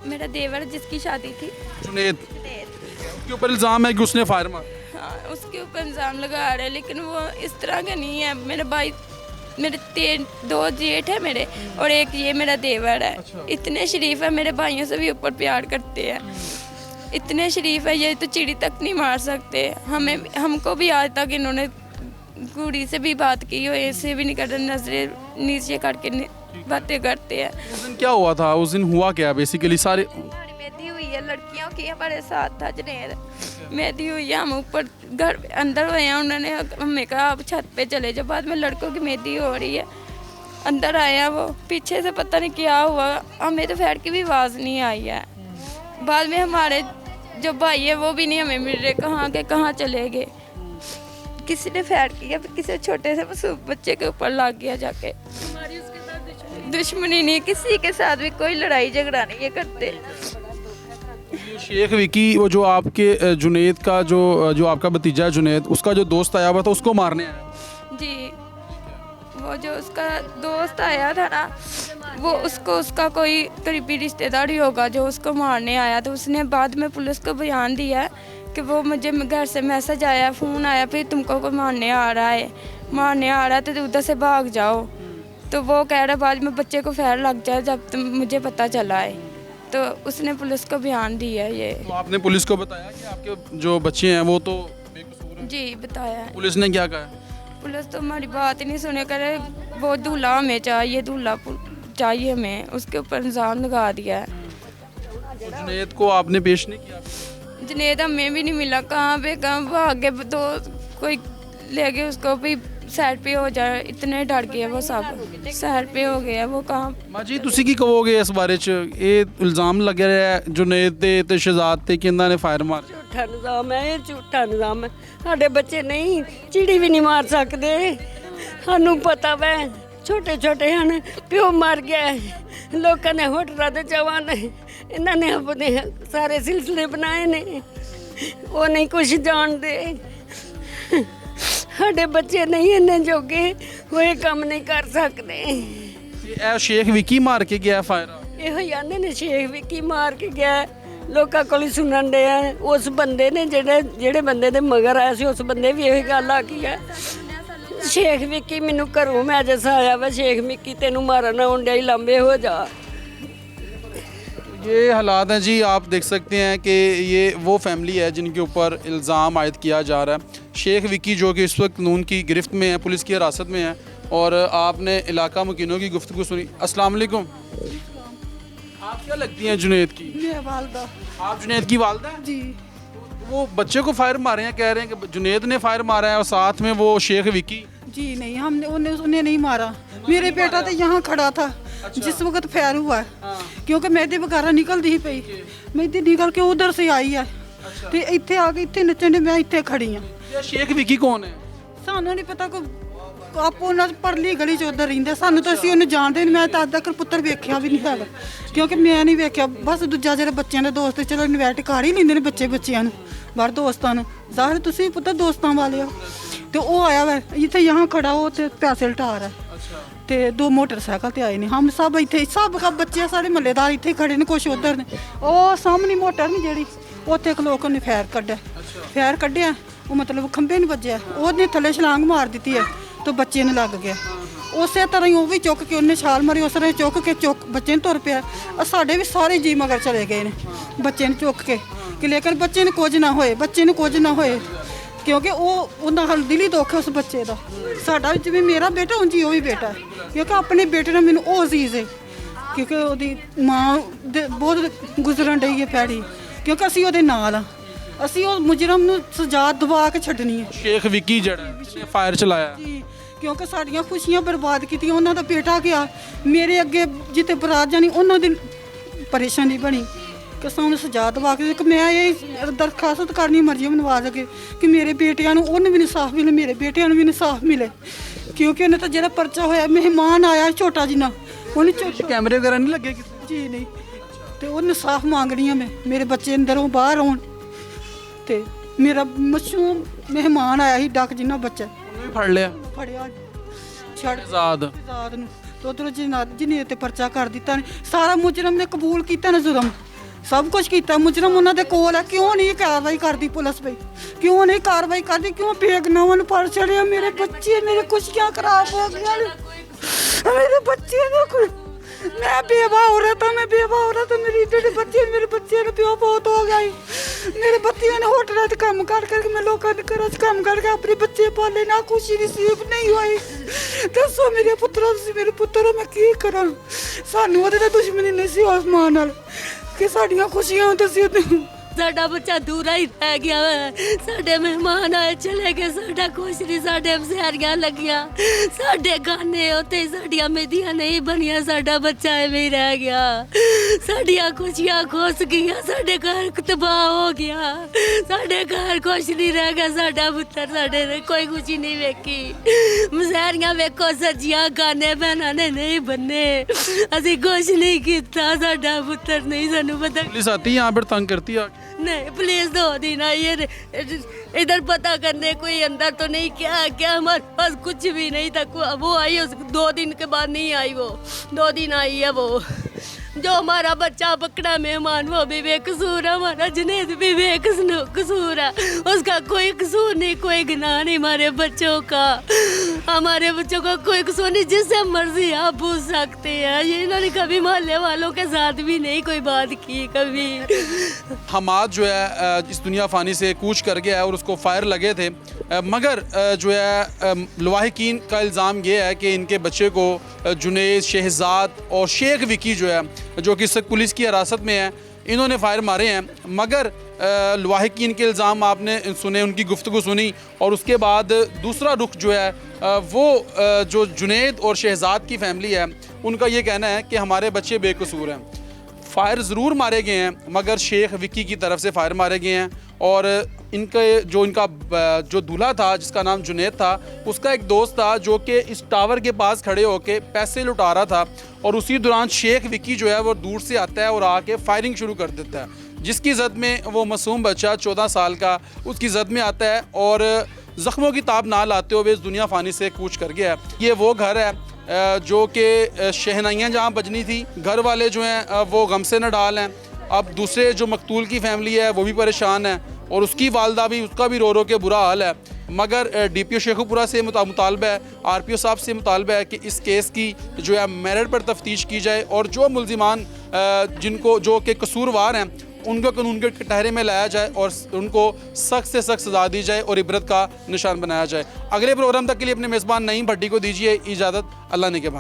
मेरा देवर जिसकी शादी थी, जुनैद, उसके ऊपर इल्ज़ाम है कि उसने फायर मारा। हाँ, उसके ऊपर इल्ज़ाम लगा रहे हैं, लेकिन वो इस तरह का नहीं है। मेरे भाई, मेरे 2 जेठ है मेरे, और एक ये मेरा देवर है। इतने शरीफ है, मेरे भाइयों से भी ऊपर प्यार करते हैं। इतने शरीफ है, ये तो चिड़ी तक नहीं मार सकते। हमको भी आज तक इन्होंने कुड़ी से भी बात की हो, ऐसे भी नहीं करते, नजरें नीचे करके बातें करते हैं। उस दिन क्या हुआ था? उस दिन हुआ क्या बेसिकली? सारे हमारी मेहंदी हुई है, लड़कियों की हमारे साथ था जुनैद, मेहंदी हुई है, हम ऊपर घर अंदर हुए हैं। उन्होंने हमें कहा आप छत पे चले जाओ। बाद में लड़कों की मेहंदी हो रही है, अंदर आए हैं वो, पीछे से पता नहीं क्या हुआ, हमें तो फैर की भी आवाज़ नहीं आई है। बाद में हमारे जो भाई है वो भी नहीं हमें मिल रहे, कहाँ के कहाँ चले गए। किसी ने फैर किया, फिर किसी छोटे से मासूम बच्चे के ऊपर लग गया जाके। हमारी उसके साथ दुश्मनी नहीं, किसी के साथ भी कोई लड़ाई झगड़ा नहीं ये करते। शेख विकी, वो जो आपके जुनैद का जो आपका भतीजा जुनैद, उसका जो दोस्त आया हुआ था उसको मारने आया जी, वो जो उसका दोस्त आया था ना, वो उसका कोई करीबी रिश्तेदार ही होगा जो उसको मारने आया। तो उसने बाद में पुलिस को बयान दिया कि वो मुझे घर से मैसेज आया, फ़ोन आया, फिर तुमको कोई मारने आ रहा है तो उधर से भाग जाओ। तो वो कह रहा बाद में बच्चे को फैर लग जाए जब मुझे पता चला है। तो उसने पुलिस को बयान दिया ये। तो आपने पुलिस को बताया कि आपके जो बच्चे हैं वो तो बेकसूर हैं? जी, बताया है। पुलिस ने क्या कहा? पुलिस तो हमारी बात ही नहीं सुने, करे वो दूल्हा हमें चाहिए, दूल्हा चाहिए हमें, उसके ऊपर इल्ज़ाम लगा दिया है। तो जुनैद को आपने पेश नहीं किया? जुनैद हमें भी नहीं मिला, कहाँ वो आगे तो कोई ले गए उसको भी, साइड पे हो जाए, इतने डर गए वो सब, साइड पे हो गया वो। कहाँ माँ जी तुसी की कहोगे इस बारे च? ये इल्ज़ाम लग रहा है जुनैद ते शहजाद ते कि इन्होंने फायर मार। झूठा इल्ज़ाम है, ये झूठा इल्ज़ाम है। साढ़े बच्चे नहीं चिड़ी भी नहीं मार सकते, सानू पता वै, छोटे छोटे हैं, प्यो मर गया, लोगों ने होटलों के जवान इन्होंने अपने सारे सिलसिले बनाए ने, वो नहीं कुछ जानते। साढ़े बच्चे नहीं इन्ने जोगे, वो ये काम नहीं कर सकते। शेख विकी मार के गया फायर? ਇਹੋ ਜਾਂਦੇ ਨੇ ਸ਼ੇਖ ਵੀ ਕੀ ਮਾਰ ਕੇ ਗਿਆ, ਲੋਕਾਂ ਕੋਲ ਹੀ ਸੁਣਨ ਦੇ ਆ। ਉਸ ਬੰਦੇ ਨੇ ਜਿਹੜੇ ਬੰਦੇ ਦੇ ਮਗਰ ਆਇਆ ਸੀ, ਉਸ ਬੰਦੇ ਵੀ ਇਹੀ ਗੱਲ ਆ ਕੀ ਹੈ, ਸ਼ੇਖ ਵਿੱਕੀ ਮੈਨੂੰ ਘਰੋਂ ਮੈਸੇਜ ਆਇਆ ਵਾ, ਸ਼ੇਖ ਵਿੱਕੀ ਤੈਨੂੰ ਮਾਰਨ ਆਉਣ ਡਿਆ, ਲੰਬੇ ਹੋ ਜਾ। ये हालात हैं जी, आप देख सकते हैं कि ये वो फैमिली है जिनके ऊपर इल्ज़ाम आयद किया जा रहा है। शेख विकी जो कि इस वक्त कानून की गिरफ्त में है, पुलिस की हिरासत में है। और आपने इलाका मुकीनों की गुफ्तगू सुनी। अस्सलाम वालेकुम, आप क्या लगती हैं जुनैद की? वालदा। आप जुनैद की वालदा हैं? जी। वो बच्चे को फायर मारे हैं, कह रहे हैं कि जुनैद ने फायर मारा है और साथ में वो शेख विकी। जी नहीं, हमने उन्हें नहीं मारा, मेरे बेटा तो यहाँ खड़ा था जिस वक्त फायर हुआ है, क्योंकि मेहंदी वगैरह निकलती ही पई, मेहंदी निकल के उधर से आई है, तो इतने आ के इतने नचने, मैं इतने खड़ी हाँ। शेख विकी कौन है? सानू नहीं पता, कोई ਆਪੋ ਉਹਨਾਂ ਪਰਲੀ ਗਲੀ 'ਚ ਉੱਧਰ ਰਹਿੰਦੇ, ਸਾਨੂੰ ਤਾਂ ਅਸੀਂ ਉਹਨੂੰ ਜਾਣਦੇ ਨਹੀਂ। ਮੈਂ ਤਾਂ ਅੱਜ ਤੱਕ ਪੁੱਤਰ ਵੇਖਿਆ ਵੀ ਨਹੀਂ ਹੈਗਾ, ਕਿਉਂਕਿ ਮੈਂ ਨਹੀਂ ਵੇਖਿਆ। ਬਸ ਦੂਜਾ ਜਿਹੜੇ ਬੱਚਿਆਂ ਦੇ ਦੋਸਤ ਚਲੋ ਇਨਵਾਈਟ ਕਰ ਹੀ ਲੈਂਦੇ ਨੇ ਬੱਚਿਆਂ ਨੂੰ ਬਾਹਰ ਦੋਸਤਾਂ ਨੂੰ, ਜ਼ਾਹਿਰ ਤੁਸੀਂ ਪੁੱਤਰ ਦੋਸਤਾਂ ਵਾਲੇ ਹੋ। ਤੇ ਉਹ ਆਇਆ ਵਾ ਇੱਥੇ यहाँ ਖੜਾ, ਉਹ ਤੇ ਪੈਸੇ ਲਟਾ ਰਿਹਾ ਤੇ 2 ਮੋਟਰਸਾਈਕਲ ਤੇ ਆਏ ਨੇ। ਹਮ ਸਭ ਇੱਥੇ ਸਭ ਬੱਚੇ ਸਾਰੇ ਮਹੱਲੇਦਾਰ ਇੱਥੇ ਖੜੇ ਨੇ, ਕੁਛ ਉੱਧਰ ਨੇ। ਉਹ ਸਾਹਮਣੀ ਮੋਟਰ ਨਹੀਂ ਜਿਹੜੀ, ਉੱਥੇ ਇੱਕ ਲੋਕ ਨੇ ਫਾਇਰ ਕੱਢਿਆ, ਉਹ ਮਤਲਬ ਖੰਭੇ ਨਹੀਂ ਵੱਜਿਆ, ਉਹਨੇ ਥੱਲੇ ਛਲਾਂਗ ਮਾਰ ਦਿੱਤੀ ਹੈ तो बच्चे ने लग गया। उस तरह ही वो भी चुक के उन्हें छाल मारी, उस तरह चुक के बच्चे ने तुर पिया। साढ़े भी सारे जी मगर चले गए ने बच्चे ने चुक के, कि लेकिन बच्चे ने कुछ ना होए, बच्चे ने कुछ ना होए। ਕਿਉਂਕਿ ਉਹਨਾਂ ਨਾਲ ਦਿਲੀ ਦੁੱਖ ਹੈ ਉਸ ਬੱਚੇ ਦਾ। ਸਾਡਾ ਜਿਵੇਂ ਮੇਰਾ ਬੇਟਾ ਉਂਝ ਹੀ ਉਹ ਵੀ ਬੇਟਾ ਹੈ, ਕਿਉਂਕਿ ਆਪਣੇ ਬੇਟੇ ਨਾਲ ਮੈਨੂੰ ਉਹ ਅਜ਼ੀਜ਼ ਹੈ, ਕਿਉਂਕਿ ਉਹਦੀ ਮਾਂ ਦੇ ਬਹੁਤ ਗੁਜ਼ਰਨ ਡਈ ਹੈ ਪੈੜੀ, ਕਿਉਂਕਿ ਅਸੀਂ ਉਹਦੇ ਨਾਲ ਆ। ਅਸੀਂ ਉਹ ਮੁਜਰਮ ਨੂੰ ਸਜ਼ਾ ਦਵਾ ਕੇ ਛੱਡਣੀ ਹੈ। ਸ਼ੇਖ ਵਿੱਕੀ ਜਿਹੜਾ ਜਿਹਨੇ ਫਾਇਰ ਚਲਾਇਆ, ਜੀ, ਕਿਉਂਕਿ ਸਾਡੀਆਂ ਖੁਸ਼ੀਆਂ ਬਰਬਾਦ ਕੀਤੀਆਂ। ਉਹਨਾਂ ਦਾ ਬੇਟਾ ਗਿਆ ਮੇਰੇ ਅੱਗੇ, ਜਿੱਤੇ ਬਰਾਤ ਜਾਣੀ ਉਹਨਾਂ ਦੀ ਪਰੇਸ਼ਾਨੀ ਬਣੀ ਕਿ ਸਾਨੂੰ ਸਜ਼ਾ ਦਵਾ ਕੇ। ਕਿ ਮੈਂ ਇਹ ਦਰਖਾਸਤ ਕਰਨੀ ਮਰਜ਼ੀ ਨਵਾਜ਼ ਅੱਗੇ ਕਿ ਮੇਰੇ ਬੇਟਿਆਂ ਨੂੰ ਉਹਨੂੰ ਵੀ ਇਨਸਾਫ ਮਿਲੇ, ਮੇਰੇ ਬੇਟਿਆਂ ਨੂੰ ਵੀ ਇਨਸਾਫ ਮਿਲੇ, ਕਿਉਂਕਿ ਉਹਨੇ ਤਾਂ ਜਿਹੜਾ ਪਰਚਾ ਹੋਇਆ, ਮਹਿਮਾਨ ਆਇਆ ਛੋਟਾ ਜਿੰਨਾ, ਉਹਨੇ ਕੈਮਰੇ ਵਗੈਰਾ ਨਹੀਂ ਲੱਗੇ ਕਿਸੇ? ਜੀ ਨਹੀਂ, ਤੇ ਉਹ ਇਨਸਾਫ ਮੰਗਣੀ ਆ ਮੈਂ, ਮੇਰੇ ਬੱਚੇ ਅੰਦਰੋਂ ਬਾਹਰ ਆਉਣ। ਤੇ ਮੇਰਾ ਮਸ਼ੂਮ ਮਹਿਮਾਨ ਆਇਆ ਸੀ ਡੱਕ ਜਿੰਨਾ ਬੱਚਾ, ਉਹਨੂੰ ਵੀ ਫੜ ਲਿਆ, ਫੜਿਆ ਛੱਡ ਆਜ਼ਾਦ ਨੂੰ, ਤੇ ਉਧਰੋਂ ਜਿਹਨੇ ਤੇ ਪਰਚਾ ਕਰ ਦਿੱਤਾ ਨੇ। ਸਾਰਾ ਮੁਜਰਮ ਨੇ ਕਬੂਲ ਕੀਤਾ ਨਾ ਜ਼ੁਲਮ, ਸਭ ਕੁਝ ਕੀਤਾ। ਮੁਜਰਮ ਉਹਨਾਂ ਦੇ ਕੋਲ ਹੈ, ਕਿਉਂ ਨਹੀਂ ਕਾਰਵਾਈ ਕਰਦੀ ਪੁਲਿਸ ਬਈ? ਕਿਉਂ ਨਹੀਂ ਕਾਰਵਾਈ ਕਰਦੀ? ਕਿਉਂ ਬੇਗਨਾਹਾਂ ਨੂੰ ਫੜ ਛੜਿਆ? ਮੇਰੇ ਬੱਚੇ, ਮੇਰੇ ਖੁਸ਼ੀਆਂ ਖਰਾਬ ਹੋ ਗਈਆਂ ਨੇ, ਮੇਰੇ ਬੱਚੇ ਨੂੰ ਕੋਈ, ਮੈਂ ਬੇਵਾ ਔਰਤ ਹਾਂ, ਮੈਂ ਬੇਵਾ ਔਰਤ ਹਾਂ। ਮੇਰੇ ਜਿਹੜੇ ਬੱਚੇ, ਮੇਰੇ ਬੱਚਿਆਂ ਨੂੰ ਪਿਓ ਬਹੁਤ ਹੋ ਗਿਆ ਈ। ਮੇਰੇ ਬੱਚਿਆਂ ਨੇ ਹੋਟਲਾਂ 'ਚ ਕੰਮ ਕਰ ਕਰਕੇ, ਮੈਂ ਲੋਕਾਂ ਦੇ ਘਰਾਂ 'ਚ ਕੰਮ ਕਰਕੇ ਆਪਣੇ ਬੱਚੇ ਪਾਲੇ, ਨਾ ਖੁਸ਼ੀ ਨਸੀਬ ਨਹੀਂ ਹੋਈ। ਦੱਸੋ ਮੇਰੇ ਪੁੱਤਰਾ, ਤੁਸੀਂ ਮੇਰੇ ਪੁੱਤਰ ਹੋ, ਮੈਂ ਕੀ ਕਰਾਂ? ਸਾਨੂੰ ਉਹਦੇ ਨਾਲ ਦੁਸ਼ਮਣੀ ਨਹੀਂ ਸੀ ਉਸ ਮਾਂ ਨਾਲ ਕਿ ਸਾਡੀਆਂ ਖੁਸ਼ੀਆਂ ਤੁਸੀਂ ਸਾਡਾ ਬੱਚਾ ਦੂਰਾ ਹੀ ਰਹਿ ਗਿਆ ਵਾ। ਸਾਡੇ ਮਹਿਮਾਨ ਆਏ ਚਲੇ ਗਏ, ਸਾਡਾ ਕੁਛ ਨਹੀਂ, ਸਾਡੇ ਮਸਹਿਰੀਆਂ ਲੱਗੀਆਂ, ਸਾਡੇ ਗਾਨੇ ਉੱਤੇ, ਸਾਡੀਆਂ ਮਹਿੰਦੀਆਂ ਨਹੀਂ ਬਣੀਆਂ, ਸਾਡਾ ਬੱਚਾ ਐਵੇਂ ਹੀ ਰਹਿ ਗਿਆ। ਸਾਡੀਆਂ ਖੁਸ਼ੀਆਂ ਖੁੱਸ ਗਈਆਂ, ਸਾਡੇ ਘਰ ਤਬਾਹ ਹੋ ਗਿਆ, ਸਾਡੇ ਘਰ ਕੁਛ ਨਹੀਂ ਰਹਿ ਗਿਆ। ਸਾਡਾ ਪੁੱਤਰ, ਸਾਡੇ ਨੇ ਕੋਈ ਖੁਸ਼ੀ ਨਹੀਂ ਵੇਖੀ। ਮਸਹਿਰੀਆਂ ਵੇਖੋ ਸੱਜੀਆਂ, ਗਾਨੇ ਭੈਣਾਂ ਨੇ ਨਹੀਂ ਬੰਨੇ, ਅਸੀਂ ਕੁਛ ਨਹੀਂ ਕੀਤਾ। ਸਾਡਾ ਪੁੱਤਰ नहीं, ਸਾਨੂੰ पता। पुलिस आती है यहाँ पर तंग करती है? नहीं, पुलिस 2 दिन आई है इधर पता करने, कोई अंदर तो नहीं, क्या हमारे पास कुछ भी नहीं था। वो आई, 2 दिन के बाद नहीं आई, वो 2 दिन आई है। वो जो हमारा बच्चा पकड़ा मेहमान, वो भी बेकसूर है, हमारा जुनैद भी बेकसूर है, उसका कोई कसूर नहीं, कोई गुनाह नहीं हमारे बच्चों का। हमारे बच्चों का कोई कसूर नहीं, जिससे मर्जी आप पूछ सकते हैं। ये इन्होंने कभी मोहल्ले वालों के साथ भी नहीं कोई बात की कभी। हमाद जो है इस दुनिया फ़ानी से कूच कर गया है और उसको फायर लगे थे, मगर जो है लवाहिकीन का इल्ज़ाम ये है कि इनके बच्चे को जुनैद, शहजाद और शेख विकी जो है, जो कि पुलिस की हिरासत में है, इन्होंने फायर मारे हैं। मगर लवाहिकीन के इल्ज़ाम आपने सुने, उनकी गुफ्तगू सुनी, और उसके बाद दूसरा रुख जो है वो जो जुनैद और शहजाद की फैमिली है, उनका ये कहना है कि हमारे बच्चे बेकसूर हैं। फायर ज़रूर मारे गए हैं, मगर शेख विक्की की तरफ से फायर मारे गए हैं। और इनका जो दूल्हा था, जिसका नाम जुनैद था, उसका एक दोस्त था जो कि इस टावर के पास खड़े होकर पैसे लुटा रहा था, और उसी दौरान शेख विक्की जो है वो दूर से आता है और आके फायरिंग शुरू कर देता है, जिसकी जद में वो मासूम बच्चा 14 साल का उसकी जद में आता है और ज़ख्मों की ताब ना लाते हुए इस दुनिया फ़ानी से कूच कर गया है। ये वो घर है जो कि शहनाइयाँ जहाँ बजनी थी, घर वाले जो हैं वो गम से नडाल हैं। अब दूसरे जो मकतूल की फैमिली है वो भी परेशान है, और उसकी वालदा भी, उसका भी रो रो के बुरा हाल है। मगर DPO शेखुपुरा से मुतालबा है, RPO साहब से मुतालबा है कि इस केस की जो है मेरिट पर तफ्तीश की जाए, और जो मुलजिमान जिनको जो कि कसूरवार हैं उनको कानून के कटहरे में लाया जाए और उनको सख्त से सख्त सज़ा दी जाए और इबरत का निशान बनाया जाए। अगले प्रोग्राम तक के लिए अपने मेज़बान नईम भट्टी को दीजिए इजाज़त। अल्लाह ने के बाद।